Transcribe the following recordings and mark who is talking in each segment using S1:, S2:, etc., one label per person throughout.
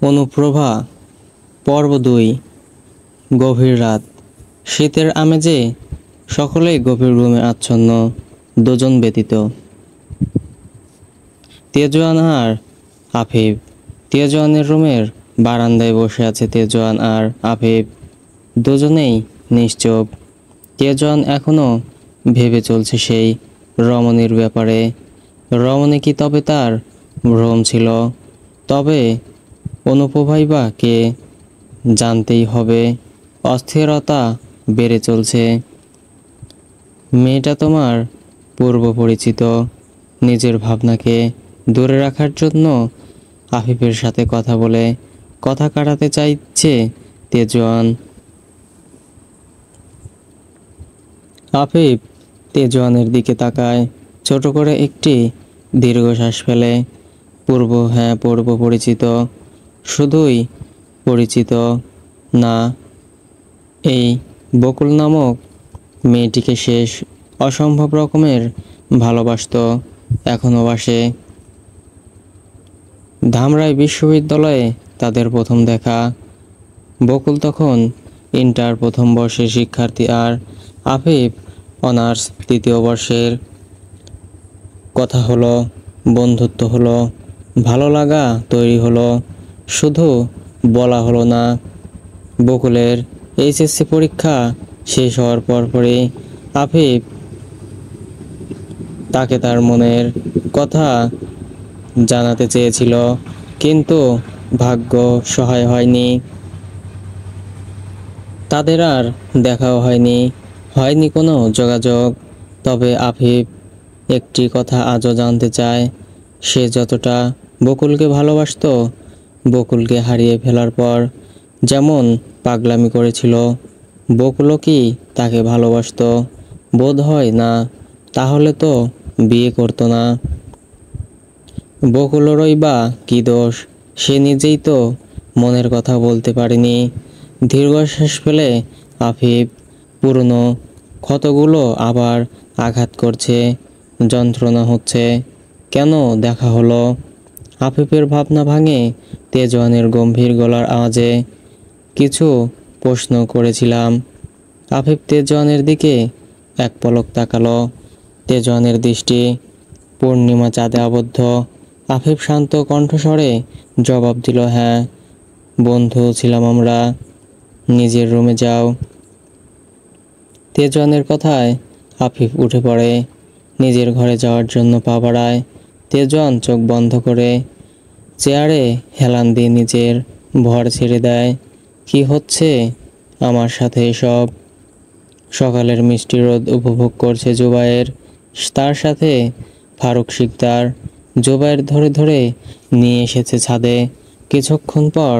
S1: অনুপ্রভা পর্ব ২। গভীর রাত। শীতের আমেজে সকলেই গভীর রুমে আচ্ছন্ন, দুজন ব্যতীত। তেজোয়ান আর আফিফ। তেজোয়ানের রুমের বারান্দায় বসে আছে তেজোয়ান আর আফিফ, দুজনেই নিশ্চুপ। তেজোয়ান এখনো ভেবে চলছে সেই রমণীর ব্যাপারে। রমণী কি তবে তার ভ্রম ছিল? তবে অনুপ্রভাই বা কে? জানতেই হবে। অস্থিরতা বেড়ে চলছে। মেয়েটা তোমার পূর্ব পরিচিত। নিজের ভাবনাকে দূরে রাখার জন্য আফিফের সাথে কথা কাটাতে চাইছে তেজোয়ান। আফিফ তেজোয়ানের দিকে তাকায়, ছোট করে একটি দীর্ঘশ্বাস ফেলে। পূর্ব পরিচিত। শুধুই পরিচিত না, এই বকুল নামক মেয়েটিকে শেষ অসম্ভব রকমের ভালোবাসত, এখনও বাসে। ধামরাই বিশ্ববিদ্যালয়ে তাদের প্রথম দেখা। বকুল তখন ইন্টার প্রথম বর্ষের শিক্ষার্থী আর আফিফ অনার্স তৃতীয় বর্ষের। কথা হলো, বন্ধুত্ব হলো, ভালো লাগা তৈরি হলো, শুধু বলা হলো না। বকুলের এইচএসসি পরীক্ষা শেষ হওয়ার পরপরই আফিফ তাকে তার মনের কথা জানাতে চেয়েছিল, কিন্তু ভাগ্য সহায় হয়নি। তাদের আর দেখাও হয়নি কোনো যোগাযোগ। তবে আফিফ একটি কথা আজও জানতে চায়, সে যতটা বকুলকে ভালোবাসতো, বকুলকে হারিয়ে ফেলার পর যেমন পাগলামি করেছিল, বকুলও কি তাকে ভালোবাসতো? বোধ হয় না, তাহলে তো বিয়ে করতো না। বকুলেরই বা কী দোষ? সে নিজেই তো মনের কথা বলতে পারেনি। দীর্ঘশ্বাস ফেলে আফিফ পুরনো ক্ষতগুলো আবার আঘাত করছে, যন্ত্রণা হচ্ছে। কেন দেখা হলো? আফিফের ভাবনা ভাঙে তেজওয়ানের গম্ভীর গলার আওয়াজে। কিছু প্রশ্ন করেছিলাম। আফিফ তেজওয়ানের দিকে এক পলক তাকালো। তেজওয়ানের দৃষ্টি পূর্ণিমা চাঁদে আবদ্ধ। আফিফ শান্ত কণ্ঠস্বরে জবাব দিল, হ্যাঁ, বন্ধু ছিলাম আমরা। নিজের রুমে যাও। তেজওয়ানের কথায় আফিফ উঠে পড়ে, নিজের ঘরে যাওয়ার জন্য পা বাড়ায়। তেজওয়ান চোখ বন্ধ করে চেয়ারে হেলান দিয়ে নিজের ভর ছেড়ে দেয়। কি হচ্ছে আমার সাথে এসব? সকালের মিষ্টি রোদ উপভোগ করছে জুবায়ের, তার সাথে ফারুক শিকদার। জুবায়ের ধরে ধরে নিয়ে এসেছে ছাদে। কিছুক্ষণ পর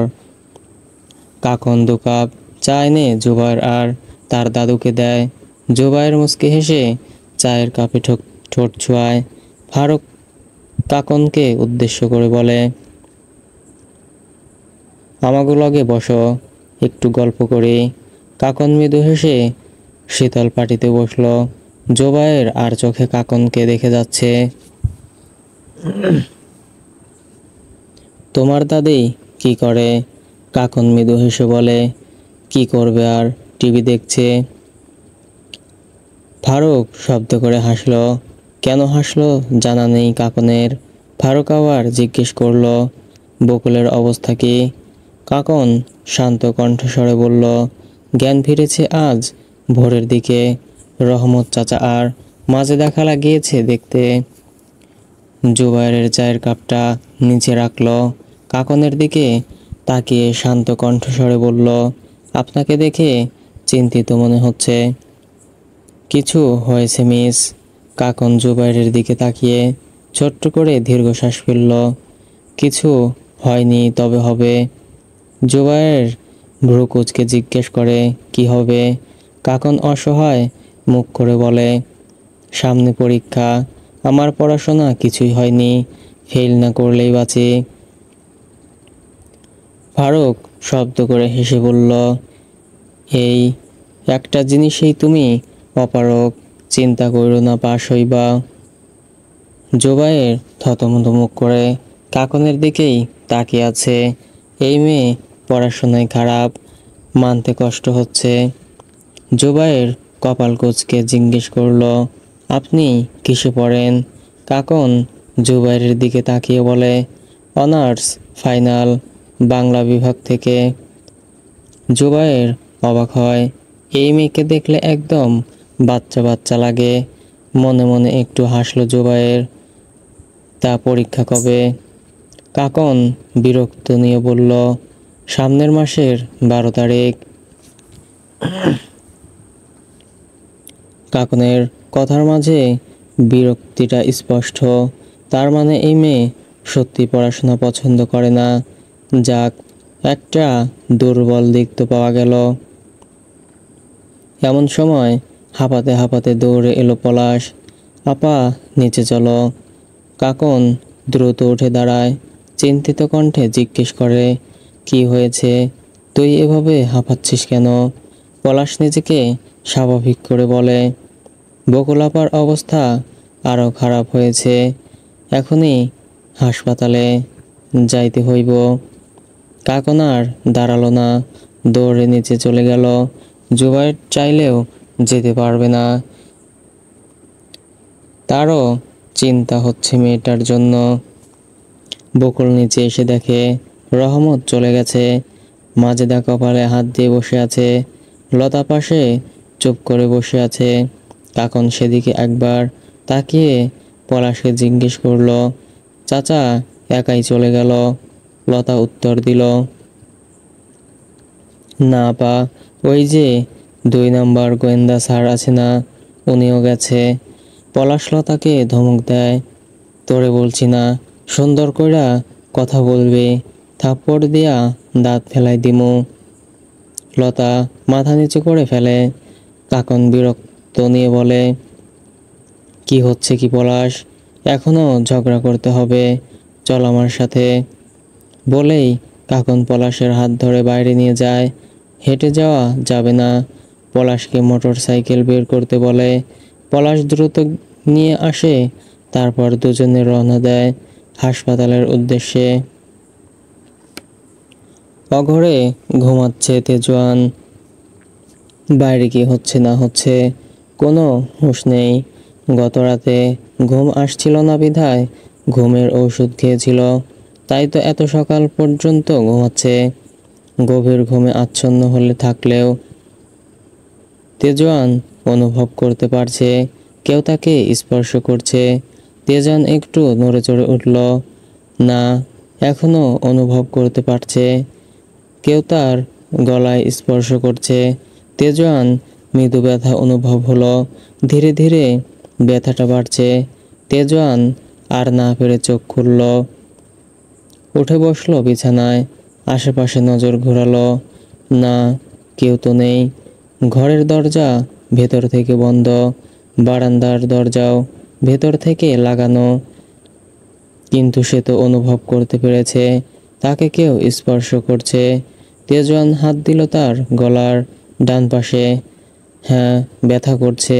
S1: কাকন 2 কাপ চা এনে জুবায়ের আর তার দাদুকে দেয়। জুবায়ের মুচকি হেসে চায়ের কাপে ঠোঁট ছোঁয়ায়। ফারুক কাকনকে উদ্দেশ্য করে বলে, আমাগো লগে বসো, একটু গল্প করি। কাকন মৃদু হেসে শীতল পাটিতে বসল। জুবায়ের আর চোখে কাকনকে দেখে যাচ্ছে। তোমার দাদি কি করে? কাকন মৃদু হেসে বলে, কি করবে আর, টিভি দেখছে। ফারুক শব্দ করে হাসল। কেন হাসলো জানা নেই কাকনের। ফারুক আবার জিজ্ঞেস করল, বকুলের অবস্থা কি? কাকন শান্ত কণ্ঠস্বরে বলল, জ্ঞান ফিরেছে আজ ভোরের দিকে। রহমত চাচা আর মাঝে দেখা লাগিয়েছে দেখতে। জুবায়ের চায়ের কাপটা নিচে রাখল, কাকনের দিকে তাকিয়ে শান্ত কণ্ঠস্বরে বলল, আপনাকে দেখে চিন্তিত মনে হচ্ছে। কিছু হয়েছে মিস? কাকন জুবায়ের দিকে তাকিয়ে ছোট্ট করে দীর্ঘশ্বাস ফেলল। কিছু হয়নি, তবে হবে। জুবায়ের ভ্রু কুঁচকে জিজ্ঞেস করে, কি হবে? কাকন অসহায় মুখ করে বলে, সামনে পরীক্ষা, আমার পড়াশোনা কিছুই হয়নি, ফেল না করলেই বাঁচি। ফারুক শব্দ করে হেসে বলল, এই একটা জিনিসেই তুমি অপারগ, চিন্তা কইরো না, পাশ হইবা। জুবায়ের থতমত মুখ করে কাকনের দিকেই তাকিয়ে আছে। এই মেয়ে পড়াশোনায় খারাপ, মানতে কষ্ট হচ্ছে। জুবাইর কপাল কুঁচকে জিজ্ঞেস করলো, আপনি কিসে পড়েন? কাকন জুবাইরের দিকে তাকিয়ে বলে, অনার্স ফাইনাল, বাংলা বিভাগ থেকে। জুবাইর অবাক হয়, এই মেয়েকে দেখলে একদম বাচ্চা বাচ্চা লাগে। মনে মনে একটু হাসলো জুবাইর। তা পরীক্ষা কবে? কাকন বিরক্ত নিয়ে বলল, সামনের মাসের 12 তারিখ। কাকনের কথার মাঝে বিরক্তিটা স্পষ্ট। তার মানে এই মেয়ে সত্যি পড়াশোনা পছন্দ করে না। যাক, একটা দুর্বল দিক তো পাওয়া গেল। এমন সময় হাঁপাতে হাঁপাতে দৌড়ে এলো পলাশ। আপা, নিচে চলো। কাকন দ্রুত উঠে দাঁড়ায়, চিন্তিত কণ্ঠে জিজ্ঞেস করে, কি হয়েছে? তুই এভাবে হাঁপাচ্ছিস কেন? পলাশ নিজেকে স্বাভাবিক করে বলে, বকুল আপার অবস্থা আরও খারাপ হয়েছে, এখনই হাসপাতালে যাইতে হইব। কাকন আর দাঁড়ালো না, দৌড়ে নিচে চলে গেল। জুবাইর চাইলেও যেতে পারবে না। তারও চিন্তা হচ্ছে মেয়েটার জন্য। বকুল নিচে এসে দেখে রহমত চলে গেছে। মাজেদা কপালে হাত দিয়ে বসে আছে, লতা পাশে চুপ করে বসে আছে। কাকন সেদিকে একবার তাকিয়ে পলাশকে জিজ্ঞেস করলো, চাচা একাই চলে গেল? লতা উত্তর দিল, না আপা, ওই যে 2 নাম্বার গোয়েন্দা স্যার আছে না, উনিও গেছে। পলাশ লতাকে ধমক দেয়, তোরে বলছি না সুন্দর কইরা কথা বলবে, থাপ্পড় দিয়া দাঁত ফেলাই দিমু। লতা মাথা নিচু করে ফেলে। কাকন বিরক্ত নিয়ে বলে, কি হচ্ছে কি পলাশ, এখনো ঝগড়া করতে হবে, চল আমার সাথে। বলেই কাকন পলাশের হাত ধরে বাইরে নিয়ে যায়। হেঁটে যাওয়া যাবে না, পলাশকে মোটর সাইকেল বের করতে বলে। পলাশ দ্রুত নিয়ে আসে, তারপর দুজনে রওনা দেয় হাসপাতালের উদ্দেশ্যে। অঘরে ঘুমাচ্ছে তেজওয়ান। বাইরে কি হচ্ছে না হচ্ছে কোনো হুঁশ নেই। গত রাতে ঘুম আসছিল না বিধায় ঘুমের ওষুধ খেয়েছিল, তাই তো এত সকাল পর্যন্ত ঘুমাচ্ছে। গভীর ঘুমে আচ্ছন্ন হলে থাকলেও তেজওয়ান অনুভব করতে পারছে কেউ তাকে স্পর্শ করছে। তেজওয়ান একটু নড়ে চড়ে উঠল, না, এখনো অনুভব করতে পারছে কেউ তার গলায় স্পর্শ করছে। তেজওয়ান মৃদু ব্যথা অনুভব হলো, ধীরে ধীরে ব্যথাটা বাড়ছে। তেজওয়ান আর না পেরে চোখ খুলল, উঠে বসলো বিছানায়। আশেপাশে নজর ঘোরালো, না, কেউ তো নেই। ঘরের দরজা ভেতর থেকে বন্ধ, বারান্দার দরজাও ভেতর থেকে লাগানো, কিন্তু সে তো অনুভব করতে পেরেছে তাকে কেউ স্পর্শ করছে। তেজওয়ান হাত দিল তার গলার ডান পাশে, হ্যাঁ, ব্যথা করছে।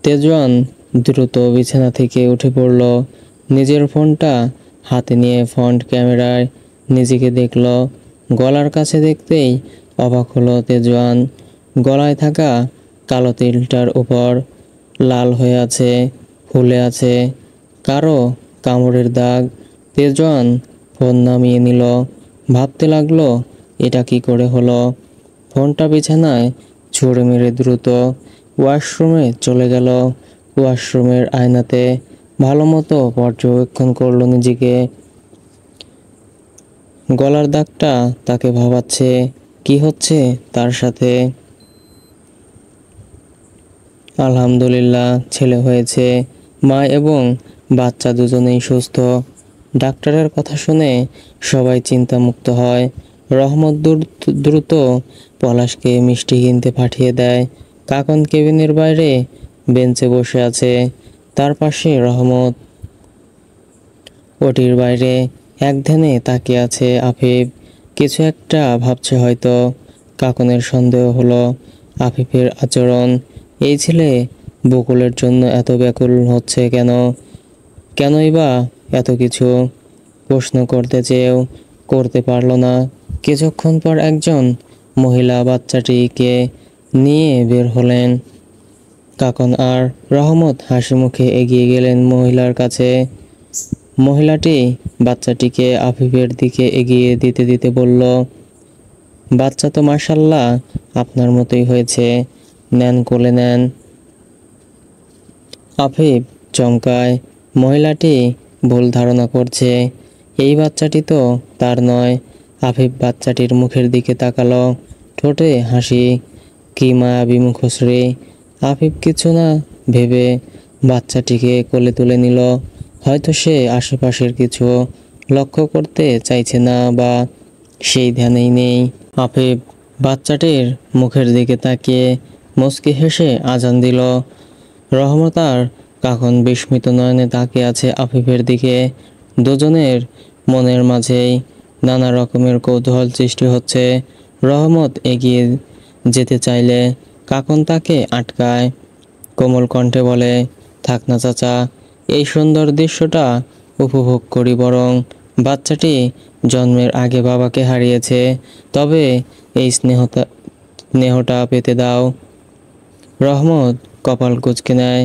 S1: তেজওয়ান দ্রুত বিছানা থেকে উঠে পড়ল, নিজের ফোনটা হাতে নিয়ে ফ্রন্ট ক্যামেরায় নিজেকে দেখল। গলার কাছে দেখতেই অবাক হলো তেজওয়ান। গলায় থাকা কালো তিলটার উপর লাল হয়ে আছে, ফুলে আছে কারো কামড়ের দাগ। তেজওয়ান ফোন নামিয়ে নিল, ভাবতে লাগলো এটা কি করে হলো। ফোনটা বিছানায় ছুঁড়ে মেরে দ্রুত ওয়াশরুমে চলে গেল। ওয়াশরুমের আয়নাতে ভালো মতো পর্যবেক্ষণ করলো নিজেকে। গলার দাগটা তাকে ভাবাচ্ছে, কি হচ্ছে তার সাথে। আলহামদুলিল্লাহ, ছেলে হয়েছে, মা এবং বাচ্চা দুজনেই সুস্থ। ডাক্তারের কথা শুনে সবাই চিন্তামুক্ত হয়। রহমত দ্রুত পলাশকে মিষ্টি কিনতে পাঠিয়ে দেয়। কাকন কেবিনের বাইরে বেঞ্চে বসে আছে, তার পাশে রহমত। ওটির বাইরে একধ্যানে তাকিয়ে আছে আফিফ, কিছু একটা ভাবছে হয়তো। কাকনের সন্দেহ হলো আফিফের আচরণ। এই ছেলে বকুলের জন্য এত ব্যাকুল হচ্ছে কেন? কেনই বা এত কিছু? প্রশ্ন করতে চেয়েও করতে পারল না। কিছুক্ষণ পর একজন মহিলা বাচ্চাটিকে নিয়ে বের হলেন। কাকন আর রহমত হাসি মুখে এগিয়ে গেলেন মহিলার কাছে। মহিলাটি বাচ্চাটিকে আফিফের দিকে এগিয়ে দিতে দিতে বলল, বাচ্চা তো মাশাআল্লাহ আপনার মতোই হয়েছে, নেন কোলে নেন। আফিফ চমকায়। মহিলাটি ভুল ধারণা করছে, এই বাচ্চাটি তো তার নয়। আফিফ বাচ্চাটির মুখের দিকে তাকালো, ঠোঁটে হাসি, কি মায়াবী মুখশ্রী। আফিফ কিছু না ভেবে বাচ্চাটিকে কোলে তুলে নিল। হয়তো সে আশেপাশের কিছু লক্ষ্য করতে চাইছে না বা সেই ধ্যানেই নেই। আফিফ বাচ্চাটির মুখের দিকে তাকিয়ে মুচকি হেসে আজান দিল। রহমত আর কাকন বিস্মিত নয়নে তাকিয়ে আছে আফিফের দিকে। দুজনের মনের মাঝেই নানা রকমের কৌতূহল সৃষ্টি হচ্ছে। রহমত এগিয়ে যেতে চাইলে কাকন তাকে আটকায়। কোমল কণ্ঠে বলে, থাক না চাচা, এই সুন্দর দৃশ্যটা উপভোগ করি বরং। বাচ্চাটি জন্মের আগে বাবাকে হারিয়েছে, তবে এই স্নেহটা পেতে দাও। রহমত কপাল কুঁচকে নেয়,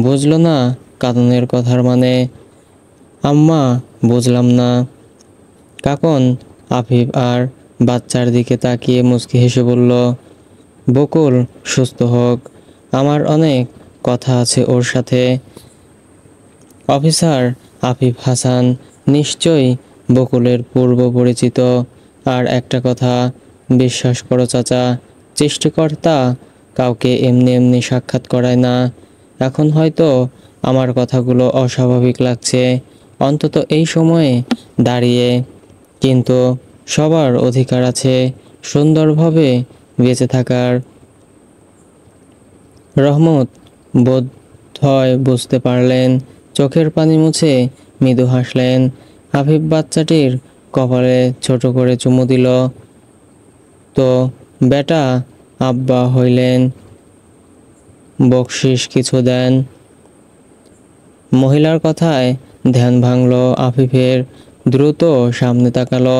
S1: বুঝল না কাকনের কথার মানে। আম্মা, বুঝলাম না। কাকন আফিফ আর বাচ্চার দিকে তাকিয়ে মুচকি হেসে বলল, বকুল সুস্থ হোক, আমার অনেক কথা আছে ওর সাথে। অফিসার আফিফ হাসান নিশ্চয়ই বকুলের পূর্ব পরিচিত। আর একটা কথা, বিশ্বাস করো চাচা, সৃষ্টিকর্তা কাউকে এমনি এমনি সাক্ষাৎ করায় না। এখন হয়তো আমার কথাগুলো অস্বাভাবিক লাগছে, অন্তত এই সময়ে দাঁড়িয়ে, কিন্তু সবার অধিকার আছে সুন্দরভাবে বেঁচে থাকার। রহমত বোধহয় বুঝতে পারলেন, চোখের পানি মুছে মৃদু হাসলেন। আফিফ বাচ্চাটির কপালে ছোট করে চুমু দিল। তো বেটা আব্বা হইলেন, বকশিস কিছু দেন। মহিলার কথায় ধ্যান ভাঙল আফিফের, দ্রুত সামনে তাকালো।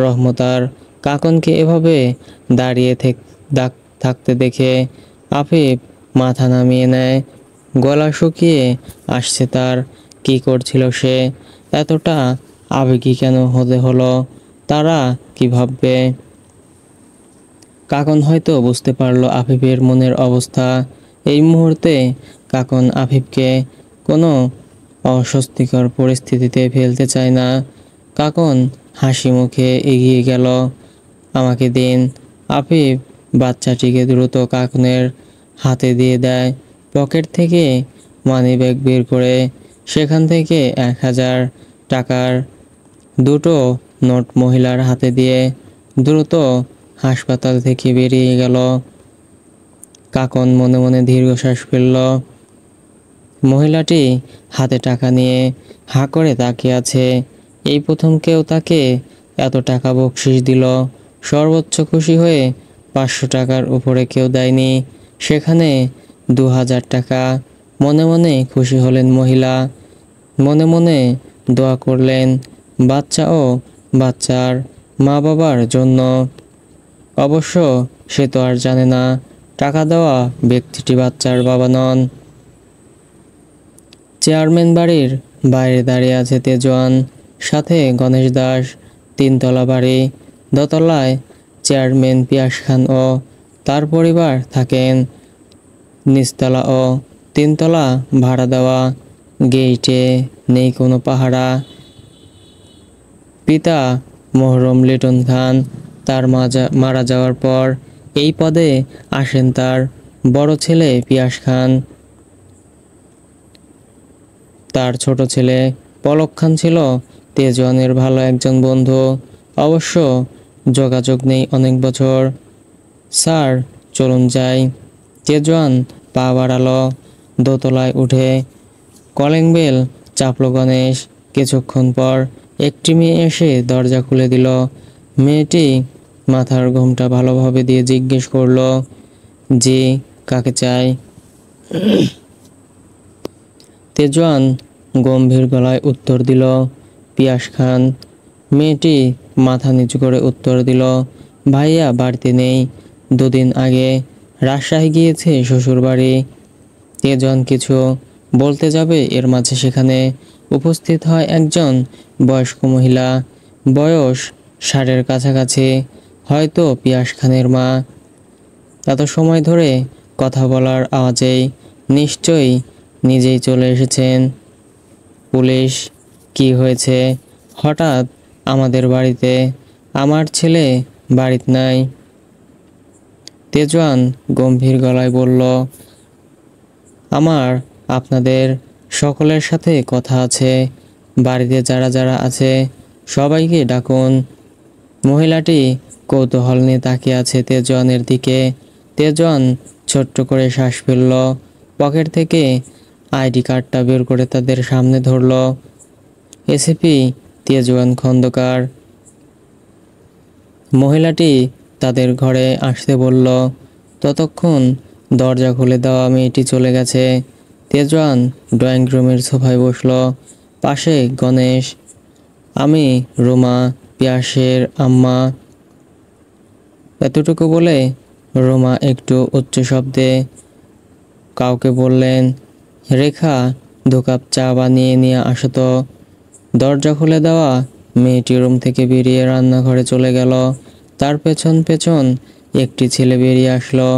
S1: রহমত আর কাকনকে এভাবে দাঁড়িয়ে থাকতে দেখে আফিফ মাথা নামিয়ে নেয়। গলা শুকিয়ে আসছে তার। কি করছিল সে? এতটা আবেগী কেন হতে হলো? তারা কি ভাববে? কাকন হয়তো বুঝতে পারল আফিফের মনের অবস্থা। এই মুহূর্তে কাকন আফিফকে কোনো অস্বস্তিকর পরিস্থিতিতে ফেলতে চায় না। কাকন হাসি মুখে এগিয়ে গেল, আমাকে দিন। আফিফ বাচ্চাটিকে দ্রুত কাকনের হাতে দিয়ে দেয়। পকেট থেকে মানিব্যাগ বের করে সেখান থেকে 1000 টাকার দুটো নোট মহিলার হাতে দিয়ে দ্রুত হাসপাতাল থেকে বেরিয়ে গেল। কাকন মনে মনে দীর্ঘশ্বাস ফেলল। মহিলাটি হাতে টাকা নিয়ে হাঁ করে তাকিয়ে আছে। এই প্রথম কেউ তাকে এত টাকা বকশিশ দিল। সর্বোচ্চ খুশি হয়ে 500 টাকার উপরে কেউ দেয়নি, সেখানে 2000 টাকা। মনে মনে খুশি হলেন মহিলা, মনে মনে দোয়া করলেন বাচ্চা ও বাচ্চার মা বাবার জন্য। অবশ্য সে তো আর জানে না টাকা দেওয়া ব্যক্তিটি বাচ্চার বাবা নন। চেয়ারম্যান বাড়ির বাইরে দাঁড়িয়ে আছে তেজওয়ান, সাথে গণেশ দাস। 3 তলা বাড়ি, দোতলায় চেয়ারম্যান পিয়াস খান ও তার পরিবার থাকেন। নিচতলা ও 3 তলা ভাড়া দেওয়া। গেইটে নেই কোনো পাহারা। পিতা মহরম লিটন খান, তার মারা যাওয়ার পর এই পদে আসেন তার বড় ছেলে পিয়াস খান। তার ছোট ছেলে পলক খান ছিল তেজওয়ানের ভালো একজন বন্ধু। অবশ্য যোগাযোগ নেই অনেক বছর। স্যার, চলুন যাই। তেজওয়ান পা বাড়ালো। দোতলায় উঠে কলিং বেল চাপল গণেশ। কিছুক্ষণ পর একটি মেয়ে এসে দরজা খুলে দিল। মেয়েটি মাথার ঘোমটা ভালোভাবে দিয়ে জিজ্ঞেস করলো, জি, কাকে চাই? তেজওয়ান গম্ভীর গলায় উত্তর দিল, পিয়াস খান। মেয়েটি মাথা নিচু করে উত্তর দিল, ভাইয়া বাড়িতে নেই, দুদিন আগে রাজশাহী গিয়েছে শ্বশুর বাড়ি। তেজন কিছু বলতে যাবে, এর মাঝে সেখানে উপস্থিত হয় একজন বয়স্ক মহিলা, বয়স 60-এর কাছাকাছি, হয়তো পিয়াস খানের মা। এত সময় ধরে কথা বলার আওয়াজেই নিশ্চয়ই নিজেই চলে এসেছেন। পুলিশ? কি হয়েছে হঠাৎ আমাদের বাড়িতে? আমার ছেলে বাড়িতে নাই। তেজওয়ান গম্ভীর গলায় বলল, আমার আপনাদের সকলের সাথে কথা আছে, বাড়িতে যারা যারা আছে সবাইকে ডাকুন। মহিলাটি কৌতূহল নিয়ে তাকিয়ে আছে তেজওয়ানের দিকে। তেজওয়ান ছোট্ট করে শ্বাস ফেলল, পকেট থেকে আইডি কার্ডটা বের করে তাদের সামনে ধরল। এসিপি তেজওয়ান খন্দকার। মহিলাটি তাদের ঘরে আসতে বলল, ততক্ষণ দরজা খুলে দেওয়া মেয়েটি চলে গেছে। তেজওয়ান ড্রয়িং রুমের সোফায় বসল, পাশে গণেশ। আমি রুমা, পিয়াসের আম্মা। এতটুকু বলে রুমা একটু উচ্চ শব্দে কাউকে বললেন, রেখা 2 কাপ চা বানিয়ে নিয়ে আসো তো। দরজা খুলে দেওয়া মেয়েটি রুম থেকে বেরিয়ে রান্নাঘরে চলে গেল। তার পেছন পেছন একটি ছেলে বেরিয়ে আসলো।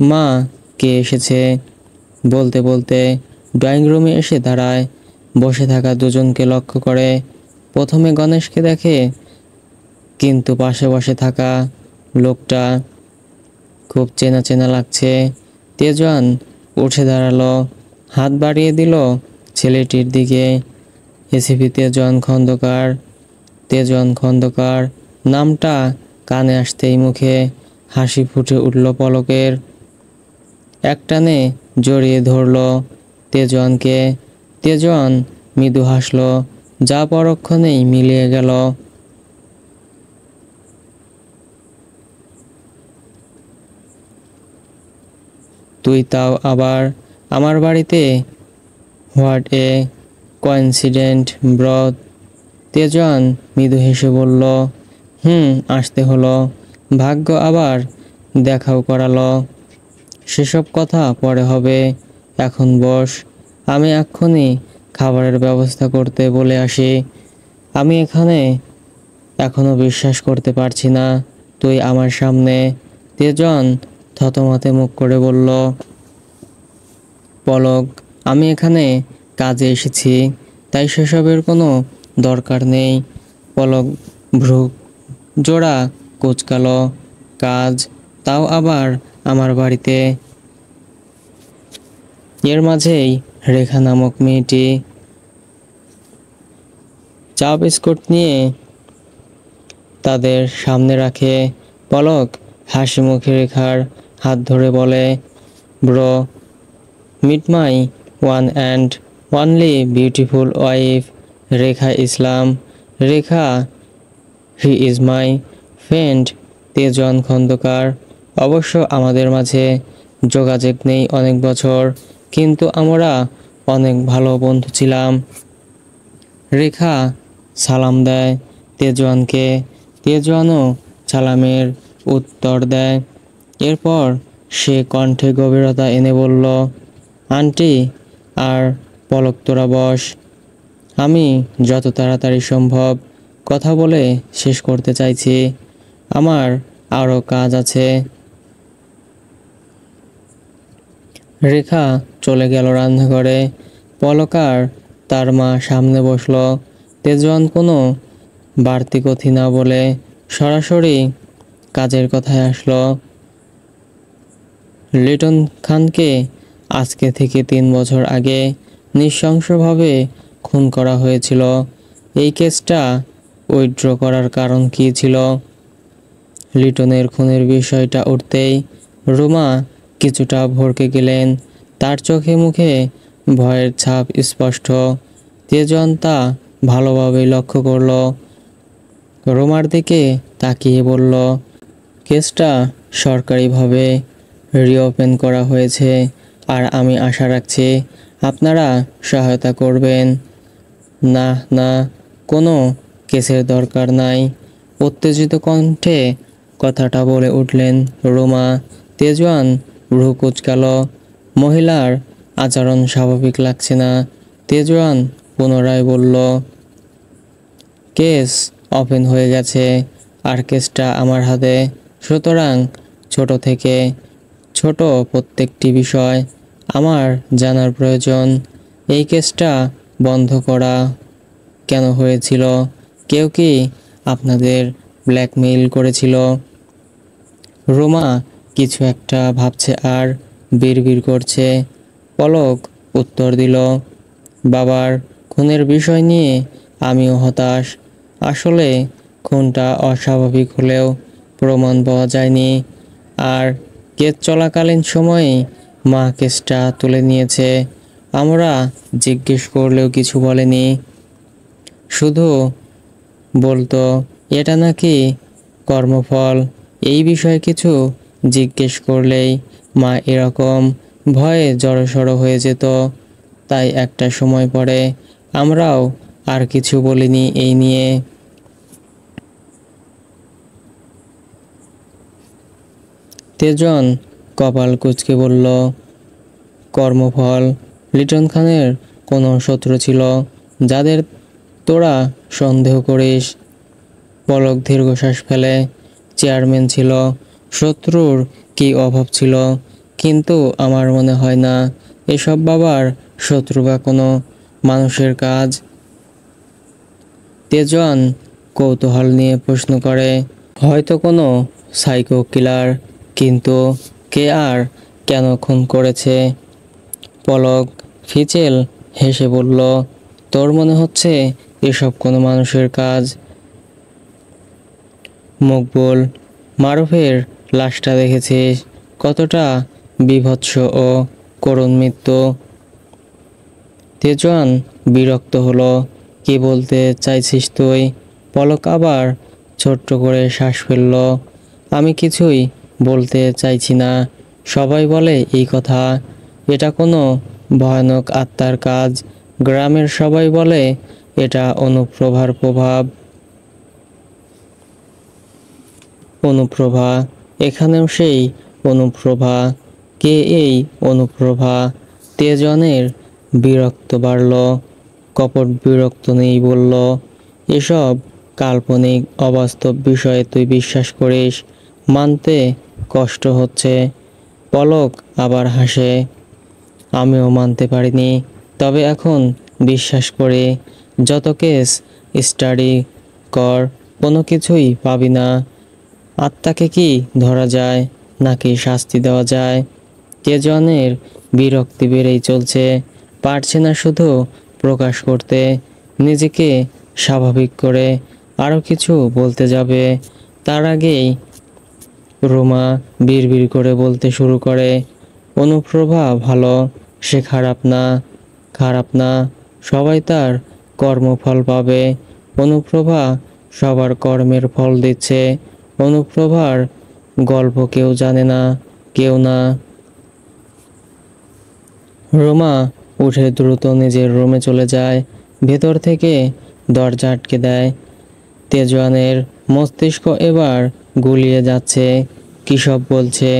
S1: মা, কে এসেছে? বলতে বলতে ড্রয়িং রুমে এসে দাঁড়ায়। বসে থাকা দুজনকে লক্ষ্য করে। প্রথমে গণেশকে দেখে, কিন্তু পাশে বসে থাকা লোকটা খুব চেনা চেনা লাগছে। তেজওয়ান উঠে দাঁড়ালো, হাত বাড়িয়ে দিল ছেলেটির দিকে। এসিপি তেজওয়ান খন্দকার। তেজওয়ান খন্দকার নামটা কানে আসতেই মুখে হাসি ফুটে উঠল পলকের। একটানে জড়িয়ে ধরল তেজওয়ানকে। তেজওয়ান মৃদু হাসল, যা পরক্ষণেই মিলিয়ে গেল। তুই তাও আবার আমার বাড়িতে? What a coincident ব্রদ। তেজওয়ান মৃদু হেসে বলল, আসতে হলো, ভাগ্য আবার দেখাও করালো। সেসব কথা পরে হবে, এখন বস, আমি এক্ষুনি খাবারের ব্যবস্থা করতে বলে আসি। আমি এখনো বিশ্বাস করতে পারছি না তুই আমার সামনে। তেজওয়ান থতমতে মুখ করে বলল, পলক, আমি এখানে কাজে এসেছি, তাই সেসবের কোনো দরকার নেই। পলক ভ্রু জোড়া কুঁচকালো। কাজ? তাও আবার আমার বাড়িতে? এর মাঝেই রেখা নামক মেয়েটি চা বিস্কুট নিয়ে তাদের সামনে রাখে। পলক হাসি মুখে রেখার হাত ধরে বলে, bro, meet my one and only beautiful wife Rekha Islam. Rekha, he is my friend Tejwan Khandakar. অবশ্য আমাদের মাঝে যোগাযোগ নেই অনেক বছর, কিন্তু আমরা অনেক ভালো বন্ধু ছিলাম। রেখা সালাম দেয় তেজওয়ানকে। তেজওয়ানও সালামের উত্তর দেয়। এরপর সে কণ্ঠে গভীরতা এনে বলল, আন্টি আর পলক, তোরা বস, আমি যত তাড়াতাড়ি সম্ভব কথা বলে শেষ করতে চাইছি, আমার আরও কাজ আছে। রেখা চলে গেল রান্নাঘরে। পলক আর তার মা সামনে বসলো। তেজওয়ান কোনো বাড়তি কথা না বলে সরাসরি কাজের কথায় আসলো। লিটন খানকে আজকে থেকে 3 বছর আগে নৃশংসভাবে খুন করা হয়েছিল। এই কেসটা উইথড্র করার কারণ কী ছিল? লিটনের খুনের বিষয়টা উঠতেই রুমা কিছুটা ভড়কে গেলেন। তার চোখে মুখে ভয়ের ছাপ স্পষ্ট। তেজওয়ান তা ভালোভাবেই লক্ষ্য করল। রুমার দিকে তাকিয়ে বলল, কেসটা সরকারিভাবে রিওপেন করা হয়েছে, আর আমি আশা রাখছি আপনারা সহায়তা করবেন। না না, কোনো কেসের দরকার নাই। উত্তেজিত কণ্ঠে কথাটা বলে উঠলেন রোমা। তেজওয়ান ভ্রু কুঁচকাল। মহিলার আচরণ স্বাভাবিক লাগছে না। তেজওয়ান পুনরায় বলল, কেস ওপেন হয়ে গেছে, আর কেসটা আমার হাতে। সুতরাং ছোট থেকে ছোট প্রত্যেকটি বিষয় আমার জানার প্রয়োজন। এই কেসটা বন্ধ করা কেন হয়েছিল? কেউ কি আপনাদের ব্ল্যাকমেইল করেছিল? রোমা কিছু একটা ভাবছে আর বিড়বিড় করছে। পলক উত্তর দিল, বাবার খুনের বিষয় নিয়ে আমিও হতাশ। আসলে খুনটা অস্বাভাবিক হলেও প্রমাণ পাওয়া যায়নি। আর কেস চলাকালীন সময়ে মা কেসটা তুলে নিয়েছে। আমরা জিজ্ঞেস করলেও কিছু বলেনি। শুধু বলতো এটা নাকি কর্মফল। এই বিষয়ে কিছু জিজ্ঞেস করলেই মা এরকম ভয়ে জড়সড় হয়ে যেত। তাই একটা সময় পরে আমরাও আর কিছু বলিনি এই নিয়ে। তেজন কপাল কুঁচকে বলল, কর্মফল? লিটন খানের কোনো শত্রু ছিল যাদের তোরা সন্দেহ করিস? পলক দীর্ঘশ্বাস ফেলে। চেয়ারম্যান ছিল, শত্রুর কি অভাব ছিল? কিন্তু আমার মনে হয় না এসব বাবার শত্রু বা কোনো মানুষের কাজ। তেজওয়ান কৌতূহল নিয়ে প্রশ্ন করে, হয়তো কোনো সাইকো কিলার, কিন্তু কে আর কেন খুন করেছে? পলক ফিচেল হেসে বলল, তোর মনে হচ্ছে এসব কোনো মানুষের কাজ? মকবুল, মারুফের লাশটা দেখেছিস? কতটা বীভৎস ও করুণ মৃত্যু। তেজওয়ান বিরক্ত হলো, কি বলতে চাইছিস তুই? পলক আবার ছোট্ট করে শ্বাস ফেলল। আমি কিছুই বলতে চাইছি না। সবাই বলে এই কথা, এটা কোনো ভয়ানক আত্মার কাজ। গ্রামের সবাই বলে এটা অনুপ্রভার প্রভাব। অনুপ্রভা? এখানেও সেই অনুপ্রভা? কে এই অনুপ্রভা? তেজনের বিরক্ত বাড়ল। কপট বিরক্ত নেই, বলল, এসব কাল্পনিক অবাস্তব বিষয়ে তুই বিশ্বাস করিস? মানতে কষ্ট হচ্ছে। পলক আবার হাসে। আমিও মানতে পারিনি, তবে এখন বিশ্বাস করি। যত কেস স্টাডি কর, কোনো কিছুই পাবি না। আত্মাকে কি ধরা যায়, নাকি শাস্তি দেওয়া যায়? তেজনের বিরক্তি বেড়েই চলছে। পারছে না শুধু প্রকাশ করতে। নিজেকে স্বাভাবিক করে আরও কিছু বলতে যাবে, তার আগেই রোমা বিড়বিড় করে বলতে শুরু করে, অনুপ্রভা ভালো, সে খারাপ না। খারাপ না, সবাই তার কর্মফল পাবে। অনুপ্রভা সবার কর্মের ফল দিচ্ছে। অনুপ্রভার গল্প কেউ জানে না, কেউ না। রোমা উঠে দ্রুত নিজের রুমে চলে যায়। ভেতর থেকে দরজা আটকে দেয়। তেজওয়ানের মস্তিষ্ক এবার গুলিয়ে যাচ্ছে। কী সব বলছে?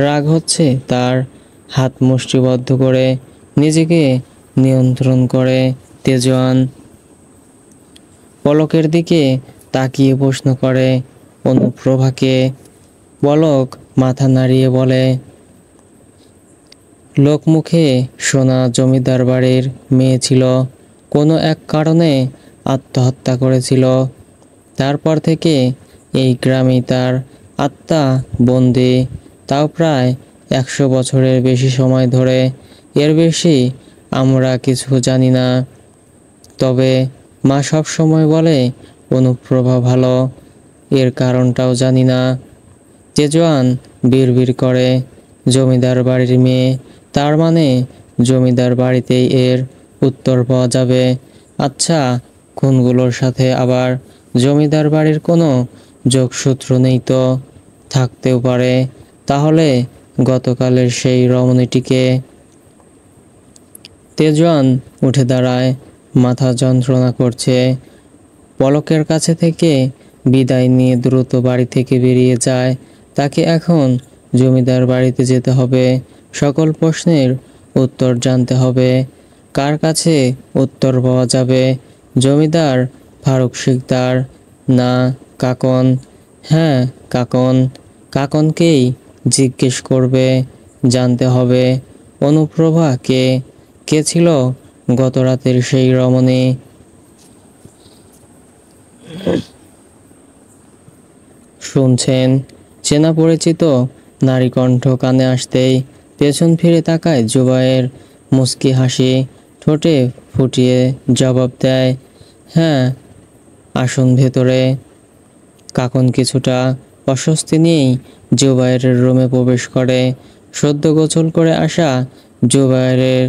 S1: রাগ হচ্ছে তার। হাত মুষ্টিবদ্ধ করে নিজেকে নিয়ন্ত্রণ করে তেজওয়ান। পলকের দিকে তাকিয়ে প্রশ্ন করে, অনুপ্রভাকে? পলক মাথা নাড়িয়ে বলে, লোকমুখে শোনা জমিদার বাড়ির মেয়ে ছিল, কোনো এক কারণে আত্মহত্যা করেছিল। তারপর থেকে এই গ্রামেই তার আত্মা বন্দি, তাও প্রায় 100 বছরের বেশি সময় ধরে। এর বেশি আমরা কিছু জানি না। তবে মা সব সময় বলে অনুপ্রভা ভালো, এর কারণটাও জানি না। তেজওয়ান বিড়বিড় করে, জমিদার বাড়ির মেয়ে, তার মানে জমিদার বাড়িতেই এর উত্তর পাওয়া যাবে। আচ্ছা, খুনগুলোর সাথে আবার জমিদার বাড়ির কোনো যোগসূত্র নেই তো? থাকতেও পারে। তাহলে গতকালের সেই রমণীটিকে? তেজওয়ান উঠে দাঁড়ায়, মাথা যন্ত্রণা করছে। পলকের কাছে থেকে বিদায় নিয়ে দ্রুত বাড়ি থেকে বেরিয়ে যায়। তাকে এখন জমিদার বাড়িতে যেতে হবে, সকল প্রশ্নের উত্তর জানতে হবে। কার কাছে উত্তর পাওয়া যাবে? জমিদার ফারুক শিকদার? না, কাকন? হ্যাঁ, কাকন। কাকনকেই জিজ্ঞেস করবে, জানতে হবে অনুপ্রভা কে, কে ছিল গত রাতের সেই রমণী। শুনছেন চেনা পরিচিত নারী কণ্ঠ কানে আসতেই পেছন ফিরে তাকায় জুবায়ের। মুচকি হাসি ঠোঁটে ফুটিয়ে জবাব দেয়, হ্যাঁ, আসুন ভেতরে। কাকন কিছুটা অস্বস্তি নিয়েই জুবায়েরের রুমে প্রবেশ করে। সদ্য গোসল করে আসা জুবায়েরের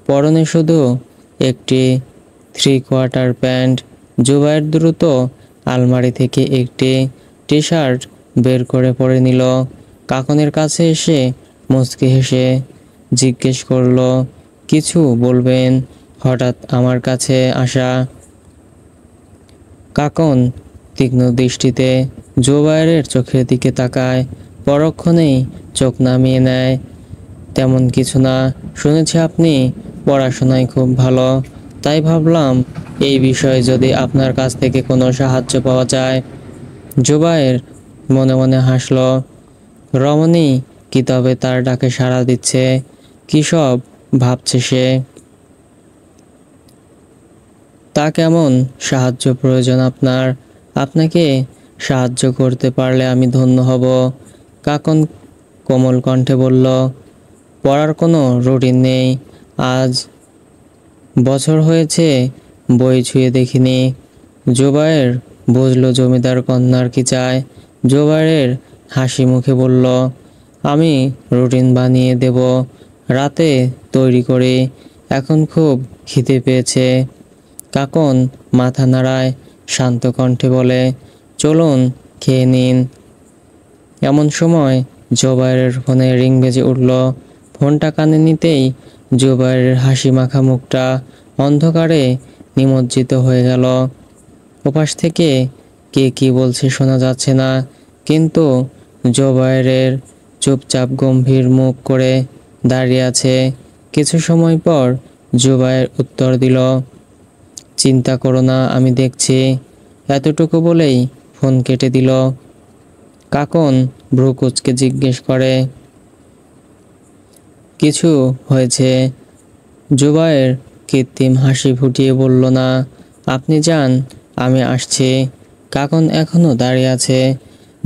S1: পরনে শুধু একটি 3/4 প্যান্ট। জুবায়ের দ্রুত আলমারি থেকে একটি টি-শার্ট বের করে পরে নিল। কাকনের কাছে এসে মুচকি হেসে জিজ্ঞেস করলো, কিছু বলবেন? হঠাৎ আমার কাছে আসা? কাকন তীক্ষ্ণ দৃষ্টিতে জুবায়েরের চোখের দিকে তাকায়, পরক্ষণেই চোখ নামিয়ে নেয়। তেমন কিছু না, শুনেছি আপনি পড়াশোনায় খুব ভালো, তাই ভাবলাম এই বিষয়ে যদি আপনার কাছ থেকে কোনো সাহায্য পাওয়া যায়। জুবায়ের মনে মনে হাসল। রমণী কি তবে তার ডাকে সাড়া দিচ্ছে? কী সব ভাবছে সে? তা কেমন সাহায্য প্রয়োজন আপনার? আপনাকে সাহায্য করতে পারলে আমি ধন্য হব। কাকন কোমল কণ্ঠে বলল, পড়ার কোনো রুটিন নেই, আজ বছর হয়েছে বই ছুঁয়ে দেখিনি। জুবায়ের বুঝল জমিদার কন্যার কি চায়। জুবায়ের হাসি মুখে বলল, আমি রুটিন বানিয়ে দেব, রাতে তৈরি করি, এখন খুব খিদে পেয়েছে। কাকন মাথা নাড়ায়, শান্ত কণ্ঠে বলে, চলুন খেয়ে নিন। এমন সময় জুবায়েরের ফোনে রিং বেজে উঠল। ফোনটা কানে নিতেই জুবায়েরের হাসি মাখা মুখটা অন্ধকারে নিমজ্জিত হয়ে গেল। ওপাশ থেকে কে কি বলছে শোনা যাচ্ছে না, কিন্তু জুবায়েরের চুপচাপ গম্ভীর মুখ করে দাঁড়িয়ে আছে। কিছু সময় পর জুবায়ের উত্তর দিল, চিন্তা করো না, আমি দেখছি। এতটুকু বলেই ফোন কেটে দিল। কাকন ভ্রু কুঁচকে জিজ্ঞেস করে, কিছু হয়েছে? জুবায়ের কৃত্রিম হাসি ফুটিয়ে বলল, না, আপনি যান, আমি আসছি। কাকন এখনো দাঁড়িয়ে আছে।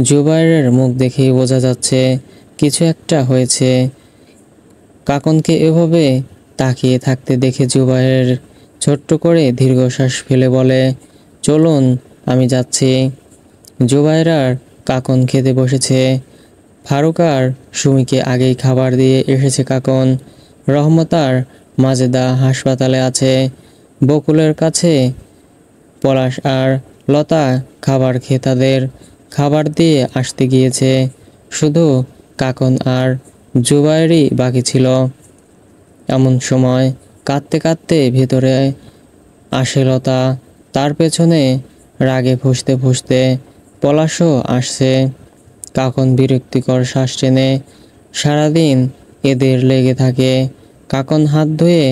S1: জুবায়েরের মুখ দেখেই বোঝা যাচ্ছে কিছু একটা হয়েছে। কাকনকে এভাবে তাকিয়ে থাকতে দেখে জুবায়ের ছোট্ট করে দীর্ঘশ্বাস ফেলে বলে, চলুন, আমি যাচ্ছি। জুবায়ের আর কাকন খেতে বসেছে। ফারুক আর সুমিকে আগেই খাবার দিয়ে এসেছে কাকন। রহমত আর মাজেদা হাসপাতালে আছে। বকুলের কাছে পলাশ আর লতা খাবার খেয়ে তাদের খাবার দিয়ে আসতে গিয়েছে। শুধু কাকন আর জুবায়েরই বাকি ছিল। এমন সময় কাঁদতে কাঁদতে ভেতরে আসে লতা। তার পেছনে রাগে ফুঁসতে ফুঁসতে পলাশও আসছে। কাকন বিরক্তিকর শ্বাস টেনে, সারাদিন এদের লেগে থাকে। কাকন হাত ধুয়ে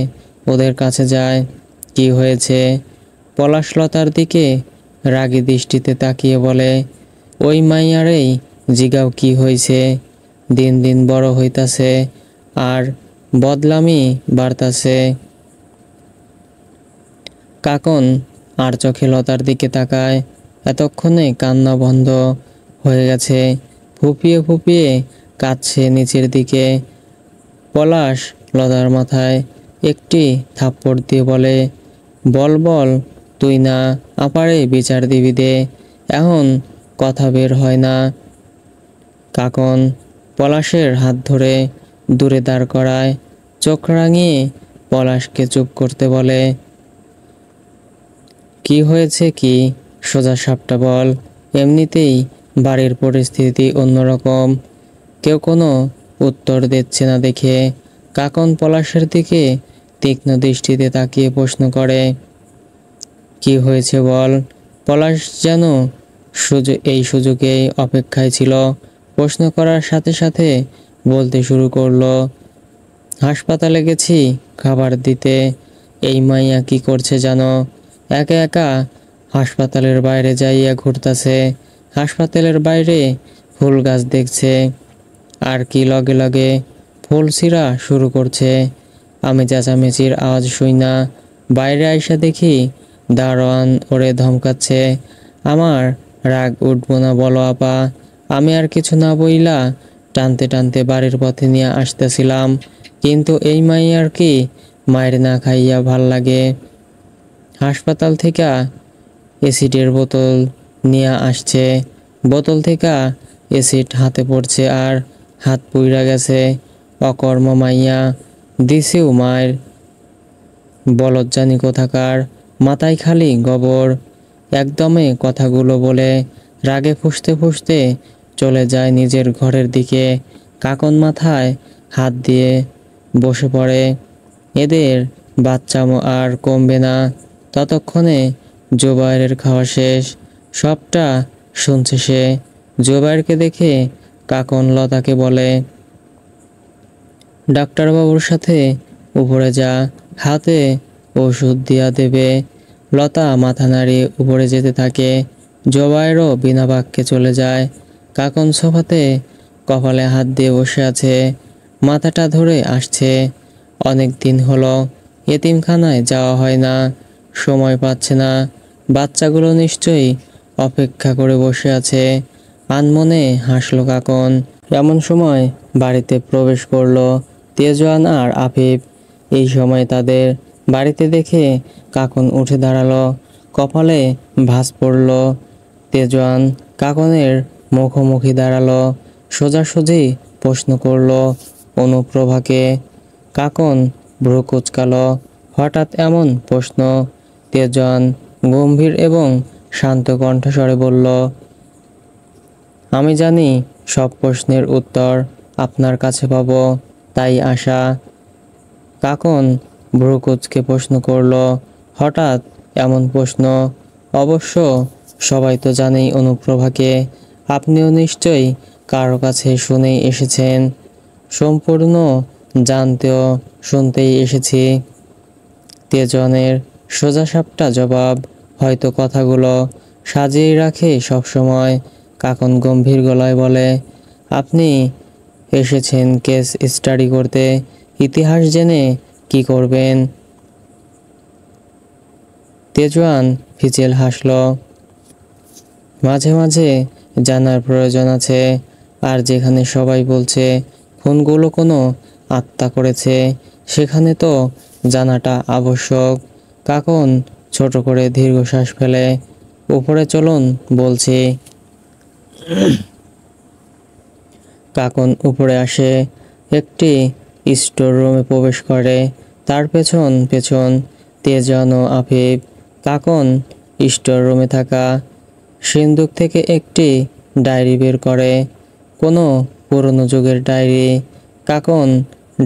S1: ওদের কাছে যায়। কি হয়েছে? পলাশ লতার দিকে রাগী দৃষ্টিতে তাকিয়ে বলে, ওই মাইয়ারেই জিগাও কি হইছে। দিন দিন বড় হইতাছে আর বদলামি বাড়তাছে। কাকন আর চোখে লতার দিকে তাকায়। এতক্ষণে কান্না বন্ধ হয়ে গেছে। ফুপিয়ে ফুপিয়ে কাঁদছে নিচের দিকে। পলাশ লতার মাথায় একটি থাপ্পড় দিয়ে বলে, বল বল, তুই না আপারে বিচার দিবি দে, এখন কথা বের হয় না। কাকন পলাশের হাত ধরে দূরে দাঁড় করায়, চোখ রাঙিয়ে পলাশকে চুপ করতে বলে, কি হয়েছে কি, সোজা সাপটা বল। এমনিতেই বাড়ির পরিস্থিতি অন্যরকম। কেউ কোনো উত্তর দিচ্ছে না দেখে কাকন পলাশের দিকে তীক্ষ্ণ দৃষ্টিতে তাকিয়ে প্রশ্ন করে, কি হয়েছে বল। পলাশ যেন এই সুযোগেই অপেক্ষায় ছিল। প্রশ্ন করার সাথে সাথে বলতে শুরু করলো, হাসপাতালে গেছি খাবার দিতে। এই মাইয়া কি করছে জানো? একা একা হাসপাতালের বাইরে যাইয়া ঘুরতাছে। হাসপাতালের বাইরে ফুল গাছ দেখছে, আর কি লগে লগে ফুল ছিঁড়া শুরু করছে। আমি চেঁচামেচির আওয়াজ শুই না, বাইরে আইসা দেখি দারোয়ান ওরে ধমকাচ্ছে। আমার রাগ উঠবো না বলো আপা? আমি আর কিছু না বইলা টানতে টানতে বাড়ির পথে নিয়ে আসতেছিলাম, কিন্তু এই মাইয়ার কি মায়ের না খাইয়া ভাল লাগে? হাসপাতাল থেকে অ্যাসিডের বোতল নিয়ে আসছে। বোতল থেকে অ্যাসিড হাতে পড়ছে আর হাত পুইরা গেছে। অকর্ম মাইয়া, দিছেও মায়ের। বলজ্জানি কোথাকার, মাথায় খালি গোবর। একদমে কথাগুলো বলে রাগে ফুঁসতে ফুঁসতে চলে যায় নিজের ঘরের দিকে। কাকন মাথায় হাত দিয়ে বসে পড়ে। এদের বাচ্চামো আর কমবে না। ততক্ষণে জোবাইরের খাওয়া শেষ। সবটা শুনছে সে। জোবাইরকে দেখে কাকন লতাকে বলে, ডাক্তারবাবুর সাথে উপরে যা, হাতে ওষুধ দিয়া দেবে। লতা মাথা নাড়িয়ে উপরে যেতে থাকে। জোবাইরও বিনা বাক্যে চলে যায়। কাকন সোফাতে কপালে হাত দিয়ে বসে আছে, মাথাটা ধরে আসছে। অনেক দিন হলো এতিমখানায় যাওয়া হয় না, সময় পাচ্ছে না। বাচ্চাগুলো নিশ্চয়ই অপেক্ষা করে বসে আছে। আনমনে হাসলো কাকন। এমন সময় বাড়িতে প্রবেশ করলো তেজওয়ান আর আফিফ। এই সময় তাদের বাড়িতে দেখে কাকন উঠে দাঁড়ালো, কপালে ভাঁজ পড়ল। তেজওয়ান কাকনের মুখোমুখি দাঁড়ালো, সোজাসুজি প্রশ্ন করলো অনুপ্রভাকে। কাকন ভ্রু কুঁচকালো। হঠাৎ এমন প্রশ্ন। তেজওয়ান গম্ভীর এবং শান্ত কণ্ঠস্বরে বলল, আমি জানি সব প্রশ্নের উত্তর আপনার কাছে পাবো, তাই আশা। কাকন ভ্রু কুঁচকে প্রশ্ন করল, হঠাৎ এমন প্রশ্ন? অবশ্য সবাই তো জানেই অনুপ্রভাকে। আপনিও নিশ্চয়ই কারো কাছে শুনেই এসেছেন। সম্পূর্ণ জানতেও শুনতেই এসেছি। তেজওয়ানের সোজাসাপটা জবাব। হয়তো কথাগুলো সাজিয়ে রাখে সব সময়। কাকন গম্ভীর গলায় বলে, আপনি এসেছেন কেস স্টাডি করতে, ইতিহাস জেনে কি করবেন? তেজওয়ান ফিচেল হাসল। মাঝে মাঝে জানার প্রয়োজন আছে। আর যেখানে সবাই বলছে খুনগুলো কোনো আত্মা করেছে, সেখানে তো জানাটা আবশ্যক। কাকন ছোট করে দীর্ঘশ্বাস ফেলে, উপরে চলুন বলছি। কাকন উপরে আসে, একটি স্টোর রুমে প্রবেশ করে। তার পেছন পেছন তেজওয়ান ও আফিফ। কাকন স্টোর রুমে থাকা সিন্দুক থেকে একটি ডায়েরি বের করে, কোনো পুরনো যুগের ডায়েরি। কাকন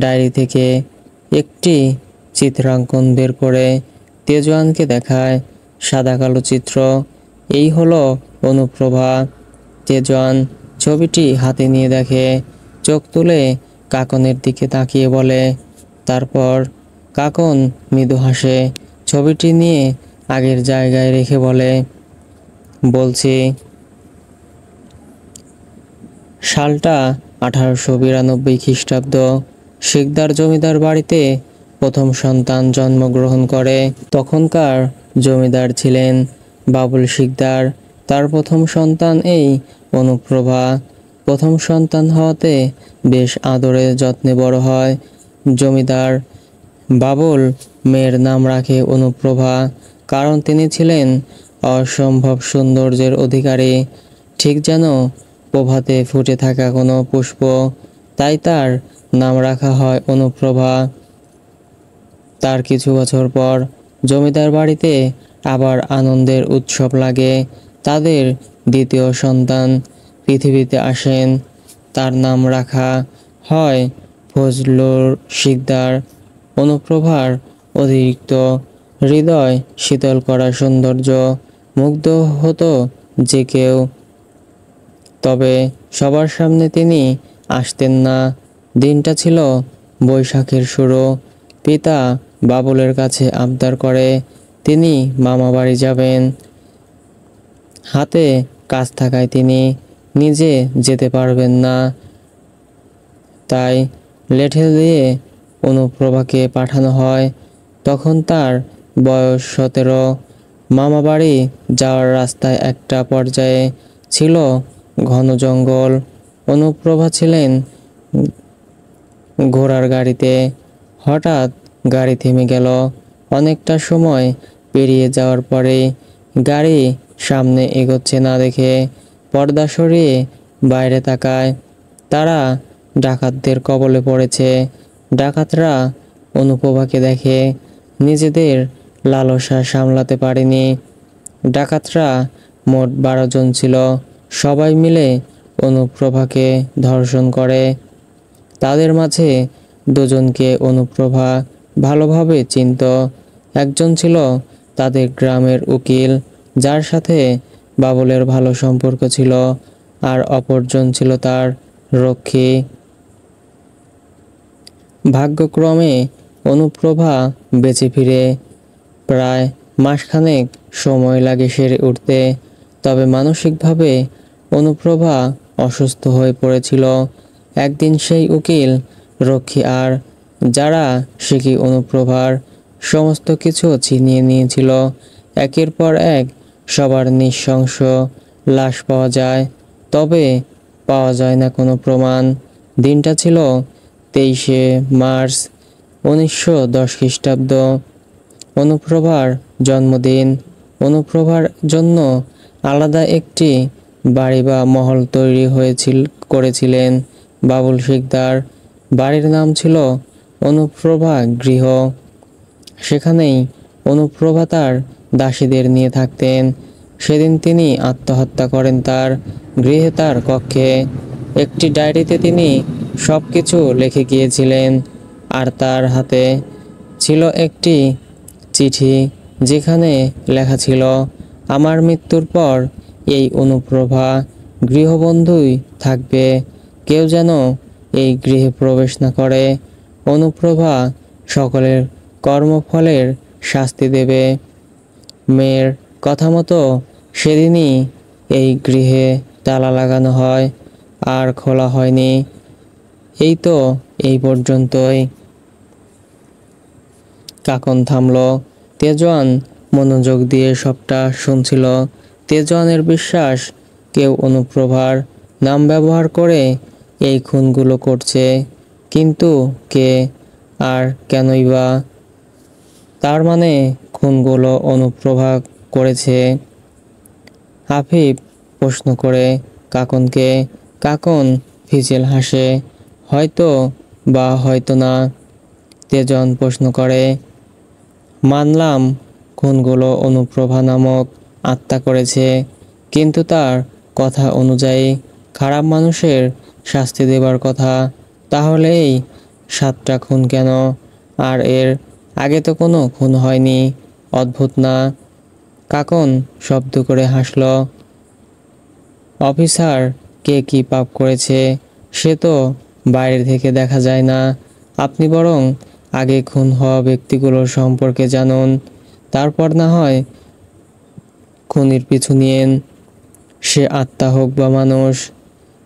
S1: ডায়েরি থেকে একটি চিত্রাঙ্কন বের করে তেজওয়ানকে দেখায়। সাদা কালো চিত্র। এই হলো অনুপ্রভা। তেজওয়ান ছবিটি হাতে নিয়ে দেখে, চোখ তুলে কাকনের দিকে তাকিয়ে বলে। তারপর কাকন মৃদু হাসে, ছবিটি নিয়ে আগের জায়গায় রেখে বলে, বলছি। সালটা 1892 খ্রিস্টাব্দ। শিকদার জমিদার বাড়িতে প্রথম সন্তান জন্মগ্রহণ করে। তখনকার জমিদার ছিলেন বাবুল শিকদার। তার প্রথম সন্তান এই অনুপ্রভা। প্রথম সন্তান হওয়াতে বেশ আদরে যত্নে বড় হয়। জমিদার বাবুল মেয়ের নাম রাখে অনুপ্রভা, কারণ তিনি ছিলেন অসম্ভব সৌন্দর্যের অধিকারী, ঠিক যেন প্রভাতে ফুটে থাকা কোনো পুষ্প। তাই তার নাম রাখা হয় অনুপ্রভা। তার কিছু বছর পর জমিদার বাড়িতে আবার আনন্দের উৎসব লাগে। তাদের দ্বিতীয় সন্তান পৃথিবীতে আসেন। তার নাম রাখা হয় ফজলুর শিকদার। অনুপ্রভার অতিরিক্ত হৃদয় শীতল করা সৌন্দর্য মুগ্ধ হতো যে কেউ, তবে সবার সামনে তিনি আসতেন না। দিনটা ছিল বৈশাখের শুরু। পিতা বাবুলের কাছে আবদার করে তিনি মামা বাড়ি যাবেন। হাতে কাজ থাকায় তিনি নিজে যেতে পারবেন না, তাই লেঠেল দিয়ে অনুপ্রভাকে পাঠানো হয়। তখন তার বয়স 17। মামা বাড়ি যাওয়ার রাস্তায় একটা পর্যায়ে ছিল ঘন জঙ্গল। অনুপ্রভা ছিলেন ঘোড়ার গাড়িতে। হঠাৎ গাড়ি থেমে গেল। অনেকটা সময় পেরিয়ে যাওয়ার পরে গাড়ি সামনে এগোচ্ছে না দেখে পর্দা সরিয়ে বাইরে তাকায়। তারা ডাকাতদের কবলে পড়েছে। ডাকাতরা অনুপ্রভাকে দেখে নিজেদের লালসা সামলাতে পারেনি। ডাকাতরা মোট 12 জন ছিল। সবাই মিলে অনুপ্রভাকে ধর্ষণ করে। তাদের মাঝে দুজনকে অনুপ্রভা ভালোভাবে চিনত। একজন ছিল তাদের গ্রামের উকিল, যার সাথে বাবুলের ভালো সম্পর্ক ছিল, আর অপরজন ছিল তার রক্ষী। ভাগ্যক্রমে অনুপ্রভা বেঁচে ফিরে। প্রায় মাসখানেক সময় লাগে সেরে উঠতে। তবে মানসিকভাবে অনুপ্রভা অসুস্থ হয়ে পড়েছিল। একদিন সেই উকিল, রক্ষী আর যারা শিখি অনুপ্রভার সমস্ত কিছু ছিনিয়ে নিয়েছিল। একের পর এক সবার নৃশংস লাশ পাওয়া যায়, তবে পাওয়া যায় না কোনো প্রমাণ। দিনটা ছিল 23শে মার্চ 1910 খ্রিস্টাব্দ। অনুপ্রভার জন্মদিন। অনুপ্রভার জন্য আলাদা একটি বাড়ি বা মহল তৈরি করেছিলেন বাবুল শিকদার। বাড়ির নাম ছিল অনুপ্রভা গৃহ। সেখানেই অনুপ্রভা তার দাসীদের নিয়ে থাকতেন। সেদিন তিনি আত্মহত্যা করেন তার গৃহে, তার কক্ষে। একটি ডায়েরিতে তিনি সব কিছু লিখে গিয়েছিলেন, আর তার হাতে ছিল একটি চিঠি, যেখানে লেখা ছিল, আমার মৃত্যুর পর এই অনুপ্রভা গৃহবন্ধুই থাকবে, কেউ যেন এই গৃহে প্রবেশ না করে। অনুপ্রভা সকলের কর্মফলের শাস্তি দেবে। মেয়ের কথা মতো সেদিনই এই গৃহে তালা লাগানো হয়, আর খোলা হয়নি। এই তো, এই পর্যন্তই। কাকন থামল। তেজোয়ান মনোযোগ দিয়ে সবটা শুনছিল। তেজোয়ানের বিশ্বাস, কেউ অনুপ্রভার নাম ব্যবহার করে এই খুনগুলো করছে, কিন্তু কে আর কেনই বা? তার মানে খুনগুলো অনুপ্রভা করেছে? আফিফ প্রশ্ন করে কাকনকে। কাকন ফিচেল হাসে। হয়তো বা হয়তো না। তেজন প্রশ্ন করে, মানলাম খুনগুলো অনুপ্রভা নামক আত্মা করেছে, কিন্তু তার কথা অনুযায়ী খারাপ মানুষের শাস্তি দেবার কথা। তাহলে এই 7টা খুন কেন? আর এর আগে তো কোনো খুন হয়নি। অদ্ভুত না? কাকন শব্দ করে হাসল। অফিসার, কে কি পাপ করেছে সে তো বাইরে থেকে দেখা যায় না। আপনি বরং আগে খুন হওয়া ব্যক্তিগুলোর সম্পর্কে জানুন, তারপর না হয় খুনির পিছু নিয়েন, সে আত্মা হোক বা মানুষ।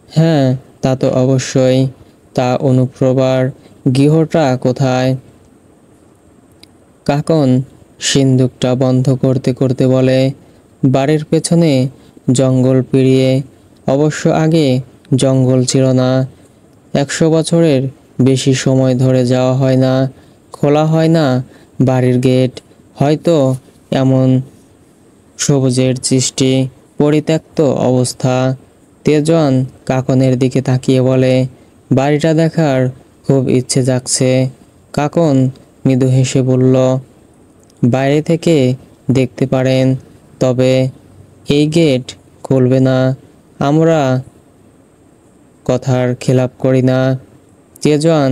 S1: হ্যাঁ, তা তো অবশ্যই। তা অনুপ্রভার গৃহটা কোথায়? কাকন সিন্দুকটা বন্ধ করতে করতে বলে, বাড়ির পেছনে জঙ্গল পেরিয়ে। অবশ্য আগে জঙ্গল ছিল না। 100 বছরের বেশি সময় ধরে যাওয়া হয় না, খোলা হয় না বাড়ির গেট। হয়তো এমন সবুজের সৃষ্টি, পরিত্যক্ত অবস্থা। তেজওয়ান কাকনের দিকে তাকিয়ে বলে, বাড়িটা দেখার খুব ইচ্ছে জাগছে। কাকন মৃদু হেসে বলল, বাইরে থেকে দেখতে পারেন, তবে এই গেট খুলবে না। আমরা কথার খেলাপ করি না। তেজওয়ান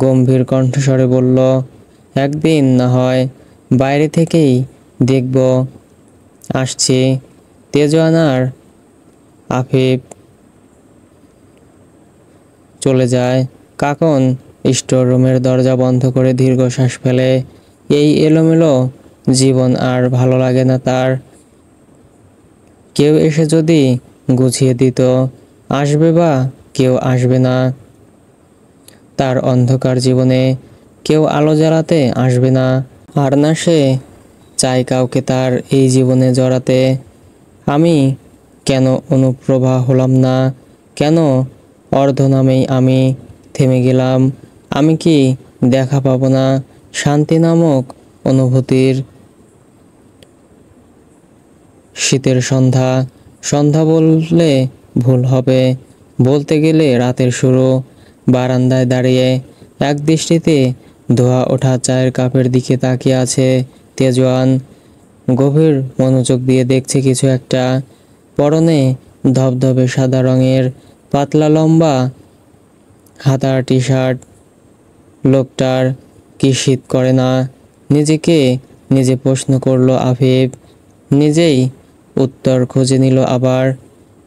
S1: গম্ভীর কণ্ঠস্বরে বলল, একদিন না হয় বাইরে থেকেই দেখব। আসছি। তেজওয়ান আর আফিফ চলে যায়। কাকন স্টোর রুমের দরজা বন্ধ করে দীর্ঘশ্বাস ফেলে। এই এলোমেলো জীবন আর ভালো লাগে না তার। কেউ এসে যদি গুছিয়ে দিত, আসবে বা কেউ আসবে না। তার অন্ধকার জীবনে কেউ আলো জ্বালাতে আসবে না। আর না সে চায় কাউকে তার এই জীবনে জড়াতে। আমি কেন অনুপ্রভা হলাম না? কেন অর্ধনামেই আমি থেমে গেলাম? আমি কি দেখা পাবো না শান্তি নামক অনুভূতির? শীতের সন্ধ্যা, সন্ধ্যা বললে ভুল হবে, বলতে গেলে রাতের শুরু। বারান্দায় দাঁড়িয়ে এক দৃষ্টিতে ধোয়া ওঠা চায়ের কাপের দিকে তাকিয়ে আছে তেজওয়ান। গভীর মনোযোগ দিয়ে দেখছে কিছু একটা। পরনে ধবধবে সাদা রঙের পাতলা লম্বা হাতার টি শার্ট। লোকটার কি শীত করে না? নিজেকে নিজে প্রশ্ন করলো আফিফ। নিজেই উত্তর খুঁজে নিল আবার।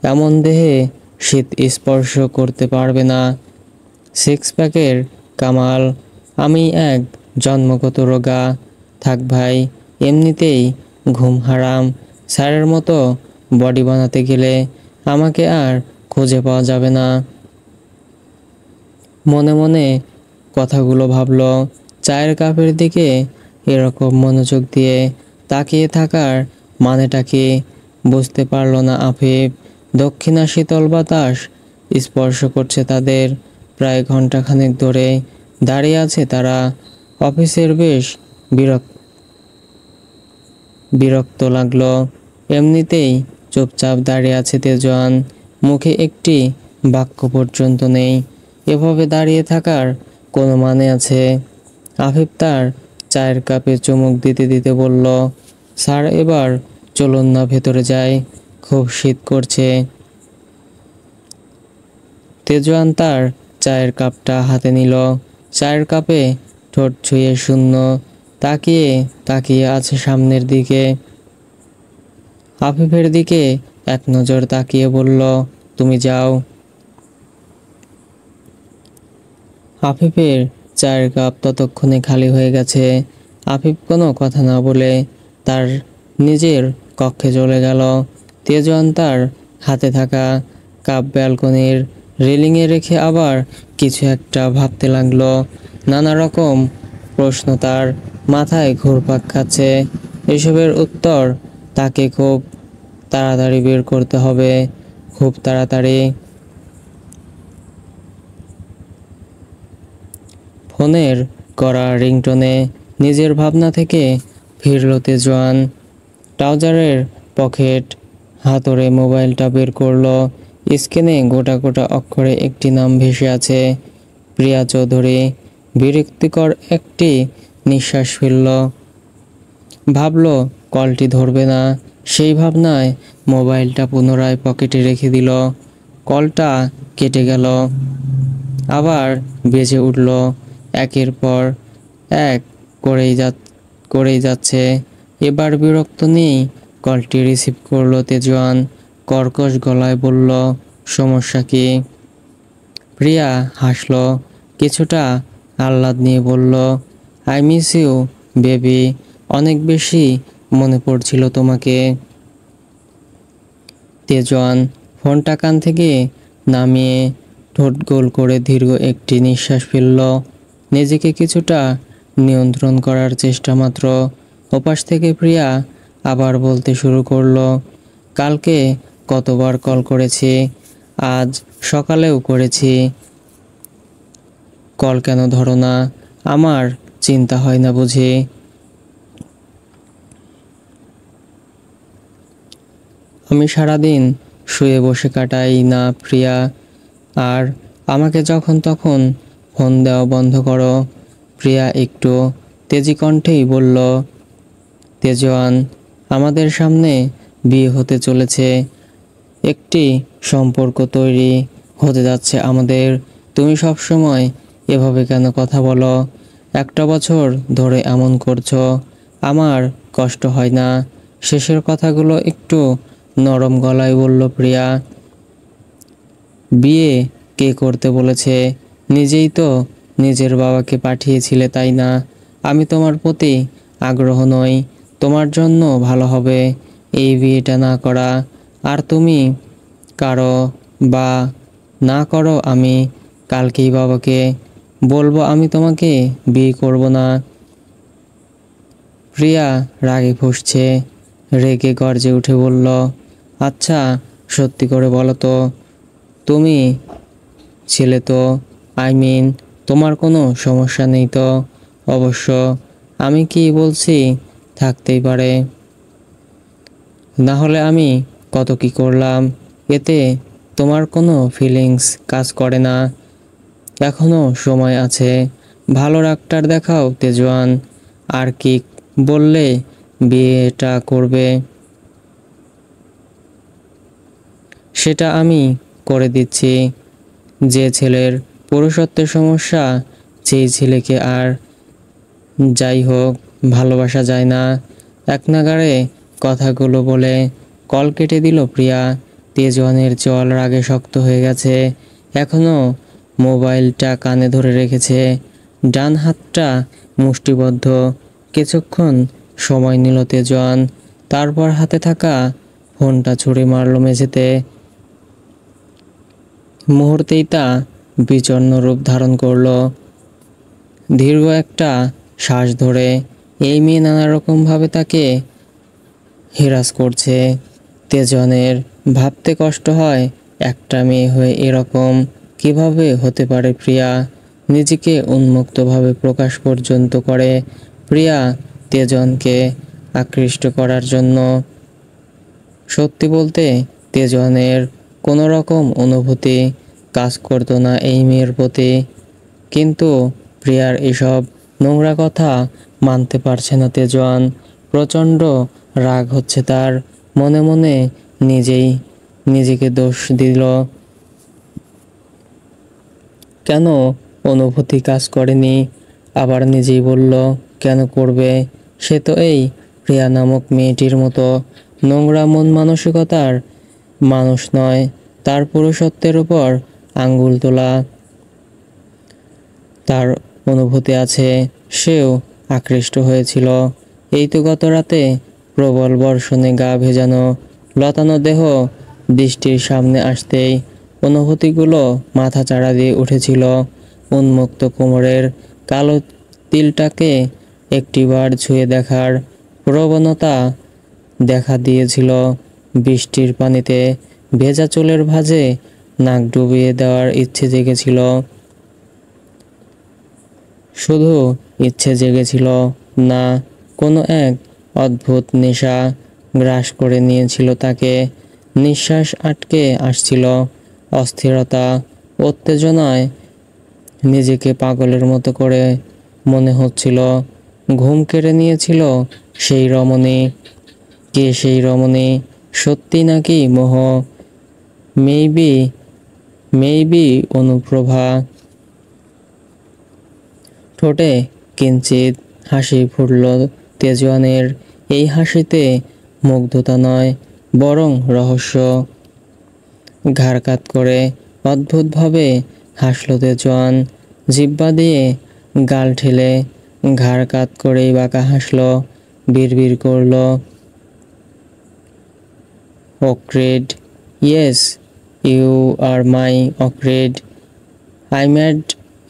S1: এমন দেহে শীত স্পর্শ করতে পারবে না। সিক্স প্যাকের কামাল, আমি এক জন্মগত রোগা। থাক ভাই, এমনিতেই ঘুম হারাম। স্যারের মতো বডি বানাতে গেলে আমাকে আর খুঁজে পাওয়া যাবে না। মনে মনে কথাগুলো ভাবলো। চায়ের কাপের দিকে এরকম মনোযোগ দিয়ে তাকিয়ে থাকার মানেটা কি বুঝতে পারল না আফিফ। দক্ষিণা শীতল বাতাস স্পর্শ করছে তাদের। প্রায় ঘন্টাখানেক ধরে দাঁড়িয়ে আছে তারা। অফিসের বেশ বিরক্ত লাগলো। এমনিতেই চুপচাপ দাঁড়িয়ে আছে তেজওয়ান। মুখে একটি বাক্য পর্যন্ত নেই। এভাবে দাঁড়িয়ে থাকার কোনো মানে আছে? আফিফ তার চায়ের কাপে চুমুক দিতে দিতে বলল, স্যার এবার চলুন না ভেতরে যাই, খুব শীত করছে। তেজওয়ান তার চায়ের কাপটা হাতে নিল। চায়ের কাপে ঠোঁট ছুঁয়ে শূন্য তাকিয়ে তাকিয়ে আছে সামনের দিকে। আফিফের দিকে এক নজর তাকিয়ে বলল, তুমি যাও। আফিফের চায়ের কাপ ততক্ষণে খালি হয়ে গেছে। আফিফ কোনো কথা না বলে তার নিজের কক্ষে চলে গেল। তেজওয়ান তার হাতে থাকা কাপ ব্যালকনির রেলিংয়ে রেখে আবার কিছু একটা ভাবতে লাগলো। নানা রকম প্রশ্ন তার মাথায় ঘুরপাক খাচ্ছে। এসবের উত্তর তাকে খুব তাড়াতাড়ি বের করতে হবে, খুব তাড়াতাড়ি। ফোনের করা রিংটোনে নিজের ভাবনা থেকে ফিরল তেজওয়ান। ট্রাউজারের পকেট হাতড়ে মোবাইলটা বের করলো। স্ক্রিনে গোটা গোটা অক্ষরে একটি নাম ভেসে আছে, প্রিয়া চৌধুরী। বিরক্তিকর একটি নিঃশ্বাস ফেলল। ভাবলো কলটি ধরবে না। সেই ভাবনায় মোবাইলটা পুনরায় পকেটে রেখে দিল। কলটা কেটে গেল, আবার বেজে উঠল। একের পর এক করেই যাচ্ছে। এবার বিরক্ত নিয়েই কলটি রিসিভ করলো তেজওয়ান। কর্কশ গলায় বলল, সমস্যা কি? প্রিয়া হাসলো, কিছুটা আহ্লাদ নিয়ে বলল, আই মিস ইউ বেবি, অনেক বেশি মনে পড়ছিল তোমাকে। তেজওয়ান ফোনটা কান থেকে নামিয়ে ঠোঁট গোল করে দীর্ঘ একটি নিঃশ্বাস ফেলল। নিজেকে কিছুটা নিয়ন্ত্রণ করার চেষ্টা মাত্র। ওপাশ থেকে প্রিয়া আবার বলতে শুরু করলো, কালকে কতবার কল করেছি, আজ সকালেও করেছি, কল কেন ধরো না? আমার চিন্তা হয় না বুঝি? আমি সারাদিন শুয়ে বসে কাটাই না প্রিয়া, আর আমাকে যখন তখন ফোন দেওয়া বন্ধ করো। প্রিয়া একটু তেজি কণ্ঠেই বলল, তেজওয়ান, আমাদের সামনে বিয়ে হতে চলেছে, একটি সম্পর্ক তৈরি হতে যাচ্ছে আমাদের। তুমি সব সময় এভাবে কেন কথা বলো? একটা বছর ধরে এমন করছো, আমার কষ্ট হয় না? শেষের কথাগুলো একটু নরম গলায় বলল প্রিয়া। বিয়ে কে করতে বলেছে? নিজেই তো নিজের বাবাকে পাঠিয়েছিলে, তাই না? আমি তোমার প্রতি আগ্রহ নই। তোমার জন্য ভালো হবে এই বিয়েটা না করা। আর তুমি কারো বা না করো, আমি কালকেই বাবাকে বলবো আমি তোমাকে বিয়ে করব না। প্রিয়া রাগে ফুঁসছে, রেগে গর্জে উঠে বলল, আচ্ছা সত্যি করে বলো তো, তুমি ছেলে তো, তোমার কোনো সমস্যা নেই তো? অবশ্য আমি কি বলছি থাকতেই পারে, না হলে আমি কত কি করলাম, এতে তোমার কোনো ফিলিংস কাজ করে না? এখনো সময় আছে, ভালো ডাক্তার দেখাও তেজওয়ান। আর কি বললে বিয়েটা করবে? সেটা আমি করে দিচ্ছি। যে ছেলের পুরুষত্বের সমস্যা, সেই ছেলেকে আর যাই হোক ভালোবাসা যায় না। এক নাগাড়ে কথাগুলো বলে কল কেটে দিল প্রিয়া। তেজওয়ানের চল রাগে শক্ত হয়ে গেছে। এখনো মোবাইলটা কানে ধরে রেখেছে, ডান হাতটা মুষ্টিবদ্ধ। কিছুক্ষণ সময় নিল তেজওয়ান, তারপর হাতে থাকা ফোনটা ছুঁড়ে মারল মেঝেতে। মুহূর্তেই তা বিষণ্ণ রূপ ধারণ করলো। দীর্ঘ একটা শ্বাস ধরে এই মেয়ে নানা রকমভাবে তাকে হেরাস করছে। তেজনের ভাবতে কষ্ট হয়, একটা মেয়ে হয়ে এরকম কিভাবে হতে পারে প্রিয়া? নিজেকে উন্মুক্তভাবে প্রকাশ পর্যন্ত করে প্রিয়া তেজনকে আকৃষ্ট করার জন্য। সত্যি বলতে তেজনের কোনো রকম অনুভূতি কাজ করতো না এই মেয়ের প্রতি, কিন্তু প্রিয়ার এসব নোংরা কথা মানতে পারছে না তেজওয়ান। প্রচণ্ড রাগ হচ্ছে তার, মনে মনে নিজেই নিজেকে দোষ দিল। কেন অনুভূতি কাজ করেনি? আবার নিজেই বলল কেন করবে? সে তো এই প্রিয়া নামক মেয়েটির মতো নোংরা মন মানসিকতার মানুষ নয়। তার পুরুষত্বের উপর আঙ্গুল তোলা, তার অনুভূতি আছে, সেও আকৃষ্ট হয়েছিল। এই তো গত রাতে প্রবল বর্ষণে গা ভেজানো লতানো দেহ দৃষ্টির সামনে আসতেই অনুভূতিগুলো মাথাচাড়া দিয়ে উঠেছিল। উন্মুক্ত কোমরের কালো তিলটাকে একটিবার ছুঁয়ে দেখার প্রবণতা দেখা দিয়েছিল। বৃষ্টির পানিতে ভেজা চুলের ভাঁজে নাক ডুবিয়ে দেওয়ার ইচ্ছে জেগেছিল। শুধু ইচ্ছে জেগেছিল না, কোনো এক অদ্ভুত নেশা গ্রাস করে নিয়েছিল তাকে। নিঃশ্বাস আটকে আসছিল, অস্থিরতা উত্তেজনায় নিজেকে পাগলের মতো করে মনে হচ্ছিল। ঘুম কেড়ে নিয়েছিল সেই রমণী। কে সেই রমণী? সত্যি নাকি মোহ? Maybe maybe অনুপ্রভা। ঠোঁটে কিঞ্চিত হাসি ফুটল তেজওয়ানের। এই হাসিতে মুগ্ধতা নয়, বরং রহস্য। ঘাড় কাত করে অদ্ভুতভাবে হাসল তেজওয়ান, জিহ্বা দিয়ে গাল ঠেলে ঘাড় কাত করেই বাঁকা হাসল। বিড়বিড় করল, অক্রেড, yes you R my অক্রেড, I mad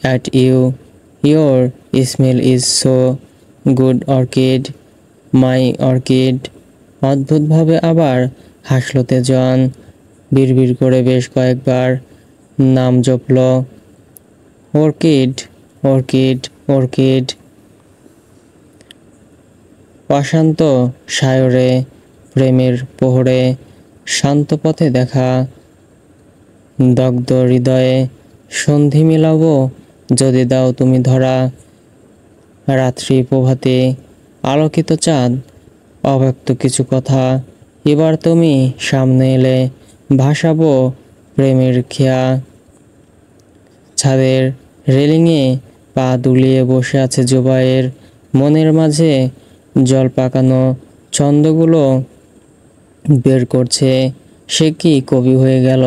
S1: at you, your smell is so good orchid, my orchid. অদ্ভুতভাবে আবার হাসল তেজওয়ান, বিড়বিড় করে বেশ কয়েকবার নাম জপল, অর্কিড, অর্কিড, অর্কিড। অশান্ত সায়রে প্রেমের প্রহরে শান্ত পথে দেখা, দগ্ধ হৃদয়ে সন্ধি মিলাবো যদি দাও তুমি ধরা। রাত্রি প্রভাতে আলোকিত চাঁদ, অব্যক্ত কিছু কথা। এবার তুমি সামনে এলে ভাসাবো প্রেমের খেয়া। ছাদের রেলিংয়ে পা দুলিয়ে বসে আছে জুবায়ের, মনের মাঝে জল পাকানো ছন্দগুলো বের করছে। সে কি কবি হয়ে গেল?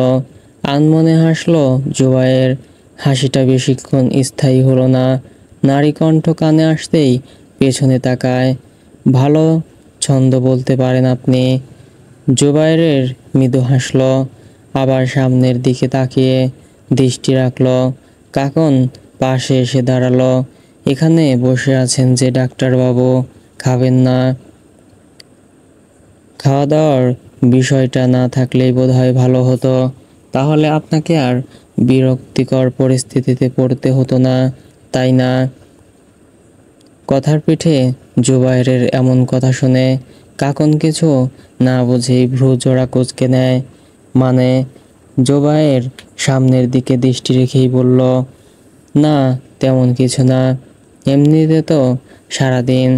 S1: আনমনে হাসলো জুবায়ের। হাসিটা বেশিক্ষণ স্থায়ী হলো না। নারী কণ্ঠ কানে আসতেই পেছনে তাকায়। ভালো ছন্দ বলতে পারেন আপনি। জুবায়ের মৃদু হাসলো, আবার সামনের দিকে তাকিয়ে দৃষ্টি রাখলো। কাকন পাশে এসে দাঁড়ালো। এখানে বসে আছেন যে ডাক্তারবাবু, খাবেন না? খাওয়া দাওয়ার বিষয়টা না থাকলেই বোধহয় ভালো হতো। তাহলে আপনাকে আর বিরক্তিকর পরিস্থিতিতে পড়তে হতো না, তাই না? কথার পিঠে জুবায়ের এমন কথা শুনে কাকন কিছু না বুঝেই ভ্রু জোড়া কুঁচকে নেয়। মানে? জুবায়ের সামনের দিকে দৃষ্টি রেখেই বলল, না তেমন কিছু না। এমনিতে তো সারাদিন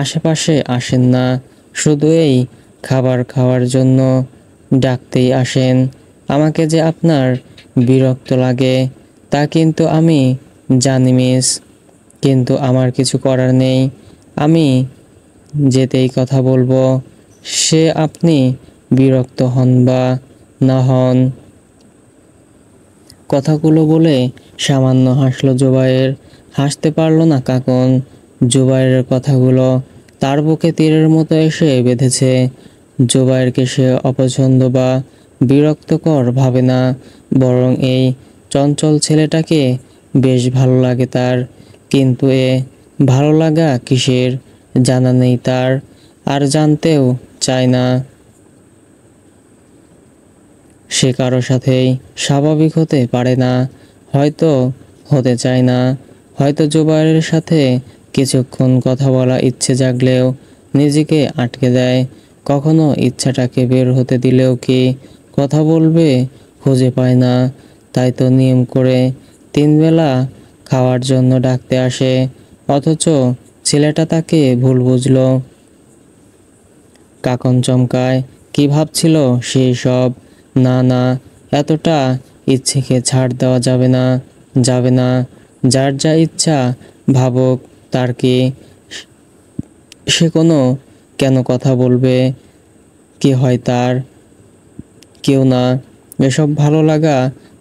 S1: আশেপাশে আসেন না, শুধু এই খাবার খাওয়ার জন্য ডাকতেই আসেন। আমাকে যে আপনার বিরক্ত লাগে তা কিন্তু আমি জানি মিস, কিন্তু আমার কিছু করার নেই। আমি যেতেই কথা বলবো, সে আপনি বিরক্ত হন বা না হন। কথাগুলো বলে সামান্য হাসলো জুবায়ের। হাসতে পারল না কাকন। জুবায়ের কথাগুলো তার বুকে তীরের মতো এসে বেঁধেছে। জুবায়েরকে সে অপছন্দ বা বিরক্তকর ভাবে না, বরং এই চঞ্চল ছেলেটাকে বেশ ভালো লাগে তার। কিন্তু এ ভালো লাগা কিসের জানা নেই তার, আর জানতেও চায় না। সে কারো সাথেই স্বাভাবিক হতে পারে না, হয়তো হতে চায় না। হয়তো জুবায়ের সাথে কিছুক্ষণ কথা বলা ইচ্ছে জাগলেও নিজেকে আটকে দেয়। কখনো ইচ্ছাটাকে বের হতে দিলেও কি কথা বলবে খুঁজে পায় না। তাই তো নিয়ম করে 3 বেলা খাওয়ার জন্য ডাকতে আসে, অথচ ছেলেটা তাকে ভুল বুঝলো। কাকন চমকায়। কি ভাবছিল সেই সব? না না, এতটা ইচ্ছেকে ছাড় দেওয়া যাবে না, যাবে না। যার যা ইচ্ছা ভাবুক, তার কি? সে কোনো কেন কথা বলবে? কি হয় তার? কেউ না। এসব ভালো লাগা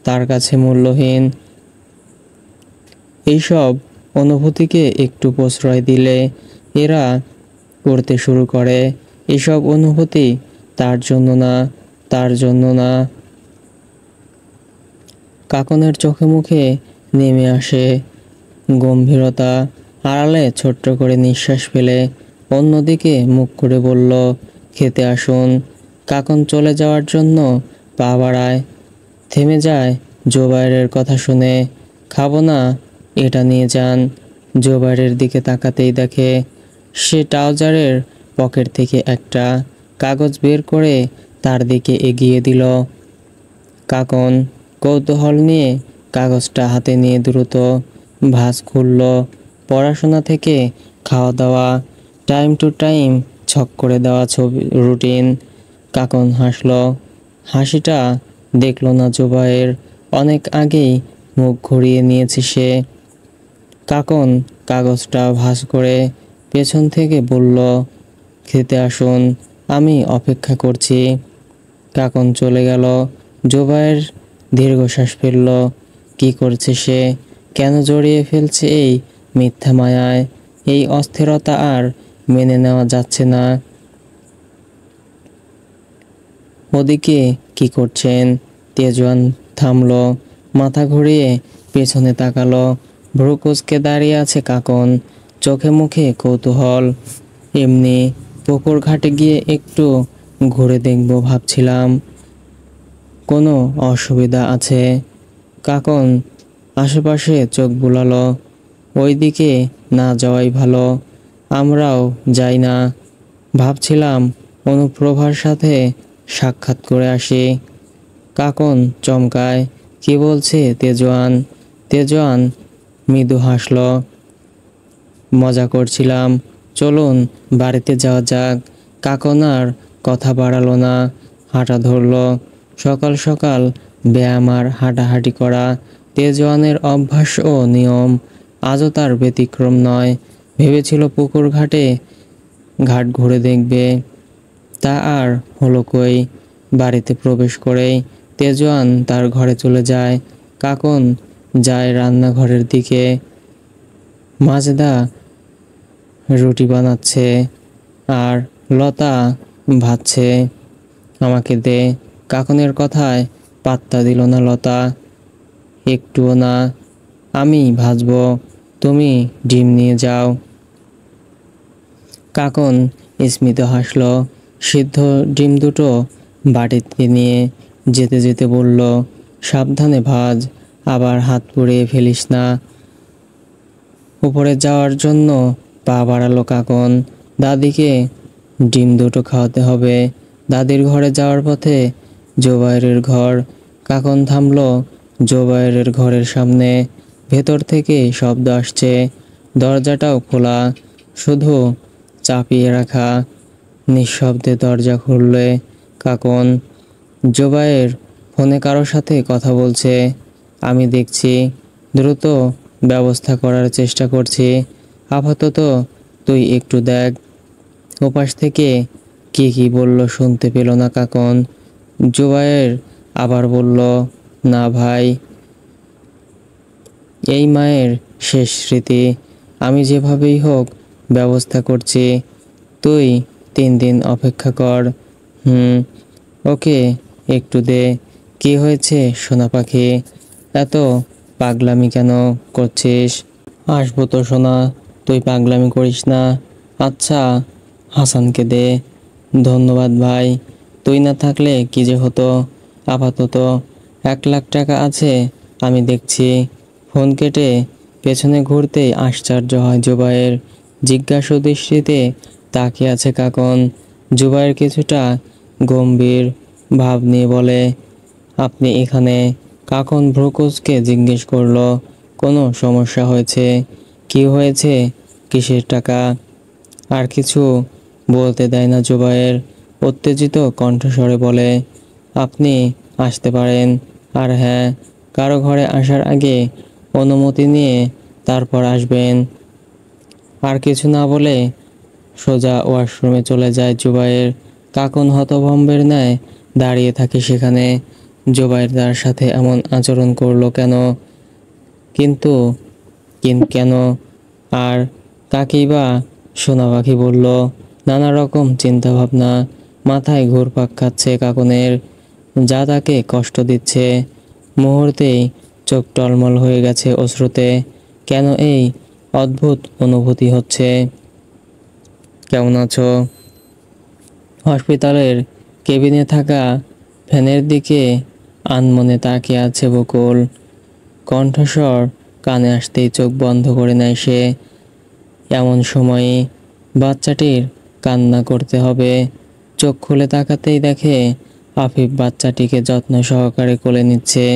S1: তার কাছে মূল্যহীন। এইসব অনুভূতিকে একটু প্রশ্রয় দিলে এরা করতে শুরু করে। এসব অনুভূতি তার জন্য না, তার জন্য না। কাকনের চোখে মুখে নেমে আসে গম্ভীরতা। আড়ালে ছোট্ট করে নিঃশ্বাস ফেলে অন্যদিকে মুখ করে বলল, খেতে আসুন। কাকন চলে যাওয়ার জন্য পা বাড়ায়, থেমে যায় জুবায়ের কথা শুনে। খাবো না, এটা নিয়ে যান। জুবায়ের দিকে তাকাতেই দেখে সে ট্রাউজারের পকেট থেকে একটা কাগজ বের করে তার দিকে এগিয়ে দিল। কাকন কৌতূহল নিয়ে কাগজটা হাতে নিয়ে দ্রুত ভাঁজ খুলল। পড়াশোনা থেকে খাওয়া দাওয়া, টাইম টু টাইম ছক করে দেওয়া ছবি রুটিন। কাকন হাসল। হাসিটা দেখল না জুবায়ের। অনেক আগেই মুখ ঘুরিয়ে নিয়েছে সে। কাকন কাগজটা ভাঁজ করে পেছন থেকে বলল, খেতে আসুন, আমি অপেক্ষা করছি। কাকন চলে গেল। জুবায়ের দীর্ঘশ্বাস ফেলল। কি করছে সে? কেন জড়িয়ে ফেলছে এই মিথ্যা মায়ায়? এই অস্থিরতা আর মেনে নেওয়া যাচ্ছে না। ওদিকে কি করছেন? তেজওয়ান থামল, মাথা ঘুরিয়ে পেছনে তাকালো। ভ্রু কুঁচকে দাঁড়িয়ে আছে কাকন, চোখে মুখে কৌতূহল। এমনি পুকুর ঘাটে গিয়ে একটু ঘুরে দেখব ভাবছিলাম। কোনো অসুবিধা আছে? কাকন আশেপাশে চোখ বুলালো। ওই দিকে না যাওয়াই ভালো, আমরাও যাই না। ভাবছিলাম অনুপ্রভার সাথে সাক্ষাৎ করে আসি। কাকন চমকায়। কি বলছে তেজওয়ান? তেজওয়ান মৃদু হাসল। মজা করছিলাম, চলুন বাড়িতে যাওয়া যাক। কাকন আর কথা বাড়ালো না, হাঁটা ধরল। সকাল সকাল ব্যায়াম আর হাঁটাহাঁটি করা তেজওয়ানের অভ্যাস ও নিয়ম। আজও তার ব্যতিক্রম নয়। ভেবেছিল পুকুর ঘাটে ঘাট ঘুরে দেখবে, তা আর হলো কই। বাড়িতে প্রবেশ করেই তেজোয়ান তার ঘরে চলে যায়। কাকন যায় রান্নাঘরের দিকে। মাজেদা রুটি বানাচ্ছে আর লতা ভাজছে। আমাকে দে। কাকনের কথায় পাত্তা দিল না লতা, একটুও না। আমি ভাজবো, তুমি ডিম নিয়ে যাও। কাকন স্মিত হাসল। সিদ্ধ ডিম দুটো বাটিতে নিয়ে যেতে যেতে বলল, সাবধানে ভাজ, আবার হাত পুড়িয়ে ফেলিস না। উপরে যাওয়ার জন্য পা বাড়ালো কাকন। দাদিকে ডিম দুটো খাওয়াতে হবে। দাদির ঘরে যাওয়ার পথে জোবাইরের ঘর। কাকন থামলো জোবাইরের ঘরের সামনে। ভেতর থেকে শব্দ আসছে, দরজাটাও খোলা, শুধু চাপিয়ে রাখা। নিঃশব্দে দরজা খুললে কাকন। জোবাইর ফোনে কারোর সাথে কথা বলছে। আমি দেখছি, দ্রুত ব্যবস্থা করার চেষ্টা করছি। আপাতত তুই একটু দেখ। ওপাশ থেকে কি বলল শুনতে পেল না কাকন। জুবায়ের আবার বলল, না ভাই, এই মায়ের শেষ স্মৃতি। আমি যেভাবেই হোক ব্যবস্থা করছি, তুই 3 দিন অপেক্ষা কর। ওকে, একটু দে। কি হয়েছে সোনা পাখি, এত পাগলামি কেন করছিস? আসবো তো সোনা, তুই পাগলামি করিস না। আচ্ছা, হাসানকে দে। ধন্যবাদ ভাই, তুই না থাকলে কি যে হতো। আপাতত 1 লাখ টাকা আছে, আমি দেখছি। ফোন কেটে পেছনে ঘুরতেই আশ্চর্য হয় জুবায়ের। জিজ্ঞাসু দৃষ্টিতে তাকিয়ে আছে কাকন। জুবায়ের কিছুটা গম্ভীর ভাব নিয়ে বলে, আপনি এখানে? কাকন ভ্রুকুচকে জিজ্ঞেস করলো, কোনো সমস্যা হয়েছে? কি হয়েছে? কিসের টাকা? আর কিছু বলতে দেয় না জুবায়ের। উত্তেজিত কণ্ঠস্বরে বলে, আপনি আসতে পারেন। আর হ্যাঁ, কারো ঘরে আসার আগে অনুমতি নিয়ে তারপর আসবেন। আর কিছু না বলে সোজা ওয়াশরুমে চলে যায় জুবায়ের। কাকন হতভম্বের ন্যায় দাঁড়িয়ে থাকে সেখানে। জুবায়ের তার সাথে এমন আচরণ করলো কেন? কিন্তু কেন? আর কাকেই বা সোনা পাখি বলল? নানা রকম চিন্তাভাবনা মাথায় ঘুরপাক খাচ্ছে কাকনের, যা তাকে কষ্ট দিচ্ছে। মুহূর্তেই চোখ টলমল হয়ে গেছে অশ্রুতে। কেন এই অদ্ভুত অনুভূতি হচ্ছে? কেমন আছো? হসপিটালের কেবিনে থাকা ফ্যানের দিকে আনমনে তাকিয়ে আছে বকুল। কণ্ঠস্বর কানে আসতেই চোখ বন্ধ করে নেয় সে। এমন সময়ে বাচ্চাটির কান্না করতে হবে। চোখ খুলে তাকাতেই দেখে আফিফ বাচ্চাটিকে যত্ন সহকারে কোলে নিচ্ছে।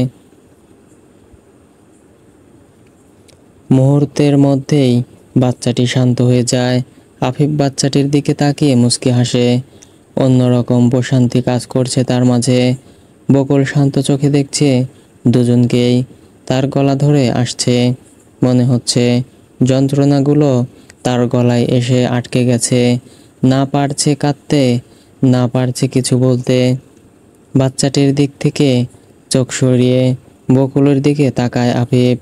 S1: মুহূর্তের মধ্যেই বাচ্চাটি শান্ত হয়ে যায়। আফিফ বাচ্চাটির দিকে তাকিয়ে মুচকি হাসে। অন্যরকম প্রশান্তি কাজ করছে তার মাঝে। বকুল শান্ত চোখে দেখছে দুজনকেই। তার গলা ধরে আসছে। মনে হচ্ছে যন্ত্রণাগুলো তার গলায় এসে আটকে গেছে। না পারছে কাঁদতে, না পারছে কিছু বলতে। বাচ্চাটির দিক থেকে চোখ সরিয়ে বকুলের দিকে তাকায় আফিফ।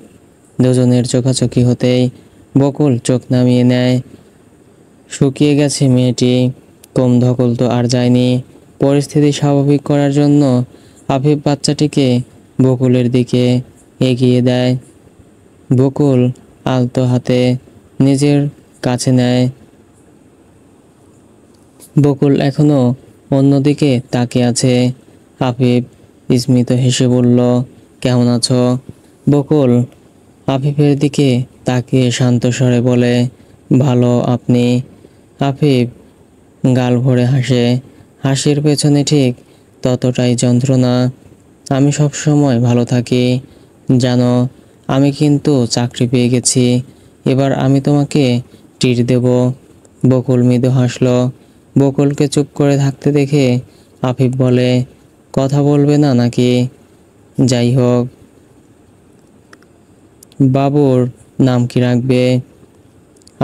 S1: দুজনের চোখাচোখি হতেই বকুল চোখ নামিয়ে নেয়। শুকিয়ে গেছে মেয়েটি, কম ধকল তো আর যায়নি। পরিস্থিতি স্বাভাবিক করার জন্য আফিফ বাচ্চাটিকে বকুলের দিকে এগিয়ে দেয়। বকুল আলতো হাতে নিজের কাছে নেয়। বকুল এখনো অন্যদিকে তাকিয়ে আছে। আফিফ স্মিত হেসে বলল, কেমন আছো? বকুল আফিফের দিকে তাকিয়ে শান্ত স্বরে বলে, ভালো, আপনি? আফিফ গাল ভরে হাসে। হাসির পেছনে ঠিক ততটাই যন্ত্রণা। আমি সব সময় ভালো থাকি জানো। আমি কিন্তু চাকরি পেয়ে গেছি। এবার আমি তোমাকে ট্রিট দেব। বকুল মৃদু হাসলো। বকুলকে চুপ করে থাকতে দেখে আফিফ বলে, কথা বলবে না নাকি? যাই হোক, বাবুর নাম কি রাখবে?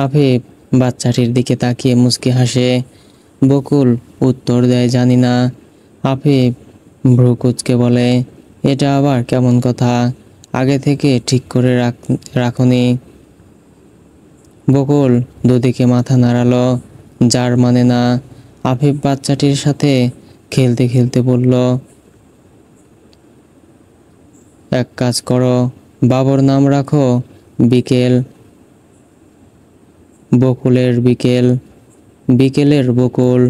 S1: আফিফ বাচ্চাটির দিকে তাকিয়ে মুচকি হাসে। বকুল উত্তর দেয়, জানি না। আফিফ ভ্রু কুঁচকে বলে, এটা আবার কেমন কথা? আগে থেকে ঠিক করে রাখনি? বকুল দুদিকে মাথা নাড়ালো, যার মানে না। আফিফ বাচ্চাটির সাথে খেলতে খেলতে বলল, এক কাজ করো, বাবুর নাম রাখো বিকেল। বকুলের বিকেল, বিকেলের বকুল।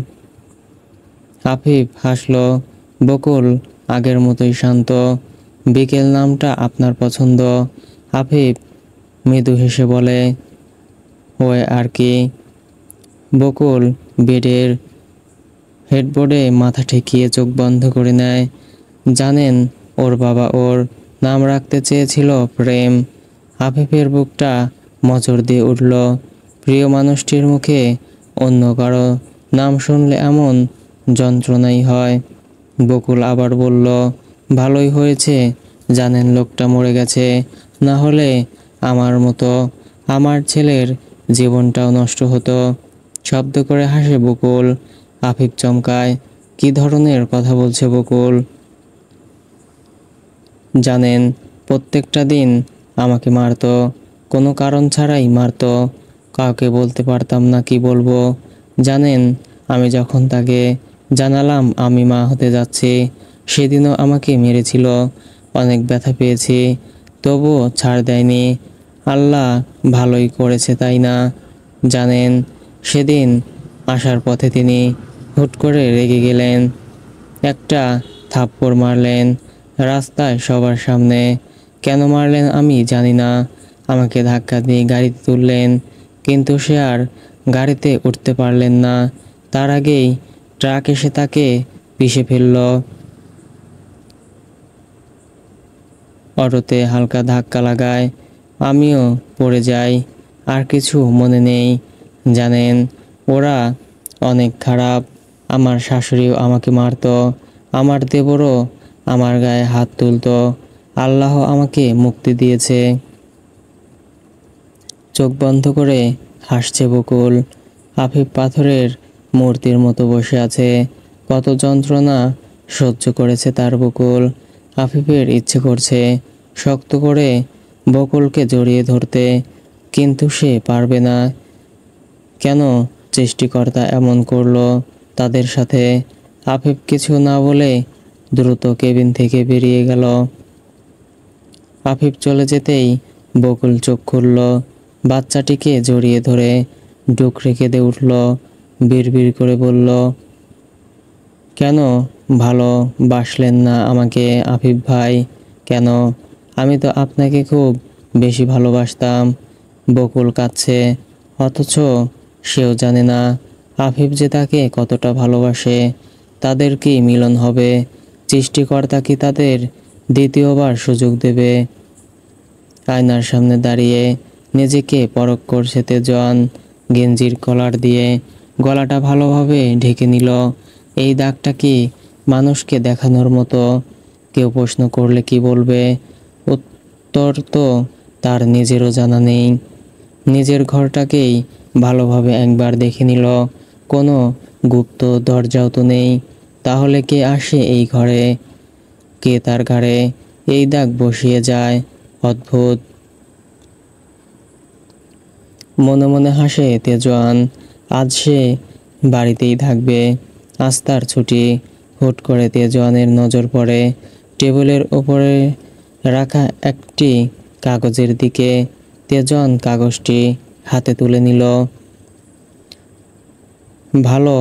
S1: আফিফ হাসল। বকুল আগের মতোই শান্ত। বিকেল নামটা আপনার পছন্দ? আফিফ মৃদু হেসে বলে, ওই আর কি। বকুল বেডের হেডবোর্ডে মাথা ঠেকিয়ে চোখ বন্ধ করে নেয়। জানেন, ওর বাবা ওর নাম রাখতে চেয়েছিল প্রেম। আফিফের বুকটা মোচড় দিয়ে উঠল। প্রিয় মানুষটির মুখে অন্য কারো নাম শুনলে এমন যন্ত্রণাই হয়। বকুল আবার বলল, ভালোই হয়েছে, জানেন লোকটা মরে গেছে, না হলে আমার মতো আমার ছেলের জীবনটাও নষ্ট হতো। শব্দ করে হাসে বকুল। আফিফ চমকায়, কি ধরনের কথা বলছে বকুল? জানেন, প্রত্যেকটা দিন আমাকে মারতো, কোনো কারণ ছাড়াই মারতো। কাউকে বলতে পারতাম না কি বলবো। জানেন, আমি যখন তাকে জানালাম আমি মা হতে যাচ্ছি, সেদিনও আমাকে মেরেছিল। অনেক ব্যথা পেয়েছি, তবুও ছাড় দেয়নি। আল্লাহ ভালোই করেছে, তাই না? জানেন, সেদিন আসার পথে তিনি হুট করে রেগে গেলেন, একটা থাপ্পড় মারলেন রাস্তায় সবার সামনে। কেন মারলেন আমি জানি না। আমাকে ধাক্কা দিয়ে গাড়িতে তুললেন, কিন্তু সে আর গাড়িতে উঠতে পারলেন না। তার আগেই ট্রাক এসে তাকে পিষে ফেলল। অটোতে হালকা ধাক্কা লাগায়, আমিও পড়ে যাই। আর কিছু মনে নেই। জানেন, ওরা অনেক খারাপ। আমার শাশুড়িও আমাকে মারতো, আমার দেবরও আমার গায়ে হাত তুলতো। আল্লাহ আমাকে মুক্তি দিয়েছে। চোখ বন্ধ করে হাসছে বকুল। আফিফ পাথরের মূর্তির মতো বসে আছে। কত যন্ত্রণা সহ্য করেছে তার বকুল। আফিফের ইচ্ছে করছে শক্ত করে বকুলকে জড়িয়ে ধরতে, কিন্তু সে পারবে না। কেন সৃষ্টিকর্তা এমন করলো তাদের সাথে? আফিফ কিছু না বলে দ্রুত কেবিন থেকে বেরিয়ে গেল। আফিফ চলে যেতেই বকুল চোখ খুলল, বাচ্চাটিকে জড়িয়ে ধরে ডুকরে কেঁদে উঠল। বিড়বিড় করে বলল, কেন ভালোবাসলেন না আমাকে আফিফ ভাই? কেন? আমি তো আপনাকে খুব বেশি ভালোবাসতাম। বকুল কাঁদছে, অথচ সেও জানে না আফিফ যে তাকে কতটা ভালোবাসে। তাদের কি মিলন হবে? সৃষ্টিকর্তা কি তাদের দ্বিতীয়বার সুযোগ দেবে? আয়নার সামনে দাঁড়িয়ে নিজেকে পরখ করছে তেজোয়ান। গেঞ্জির কলার দিয়ে গলাটা ভালোভাবে ঢেকে নিল। এই দাগটা কি মানুষকে দেখানোর মতো? কেউ প্রশ্ন করলে কি বলবে? উত্তর তো তার নিজেরও জানা নেই। নিজের ঘরটাকেই ভালোভাবে একবার দেখে নিল। কোনো গুপ্ত দরজাও তো নেই। তাহলে কে আসে এই ঘরে? কে তার ঘাড়ে এই দাগ বসিয়ে যায়? অদ্ভুত। মনে মনে হাসে তেজোয়ান। আজ সে বাড়িতেই থাকবে, আজ তার ছুটি। হুট করে তেজোয়ানের নজর পড়ে টেবিলের ওপরে রাখা একটি কাগজের দিকে। তেজোয়ান কাগজটি হাতে তুলে নিল। ভালো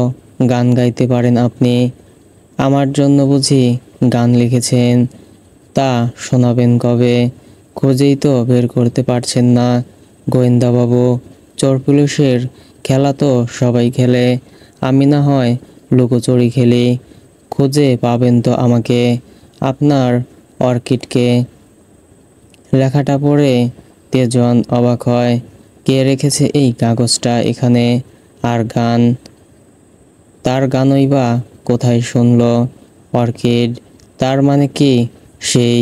S1: গান গাইতে পারেন আপনি। আমার জন্য বুঝি গান লিখেছেন? তা শোনাবেন কবে? খুঁজেই তো বের করতে পারছেন না গোয়েন্দাবাবু। চোর পুলিশের খেলা তো সবাই খেলে, আমি না হয় লুকোচুরি খেলি। খুঁজে পাবেন তো আমাকে, আপনার অর্কিডকে। লেখাটা পড়ে তেজোয়ান অবাক হয়। কে রেখেছে এই কাগজটা এখানে? আর গান? তার গানই বা কোথায় শুনল? অর্কিড, তার মানে কি সেই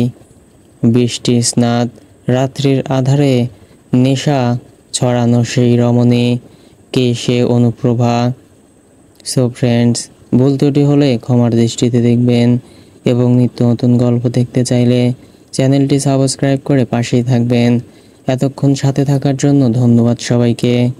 S1: বৃষ্টি স্নাত রাত্রির আধারে নেশা ছড়ানো সেই রমণী? কে সে অনুপ্রভা? সো ফ্রেন্ডস, ভুল ত্রুটি হলে ক্ষমার দৃষ্টিতে দেখবেন এবং নিত্য নতুন গল্প দেখতে চাইলে চ্যানেলটি সাবস্ক্রাইব করে পাশেই থাকবেন। এতক্ষণ সাথে থাকার জন্য ধন্যবাদ সবাইকে।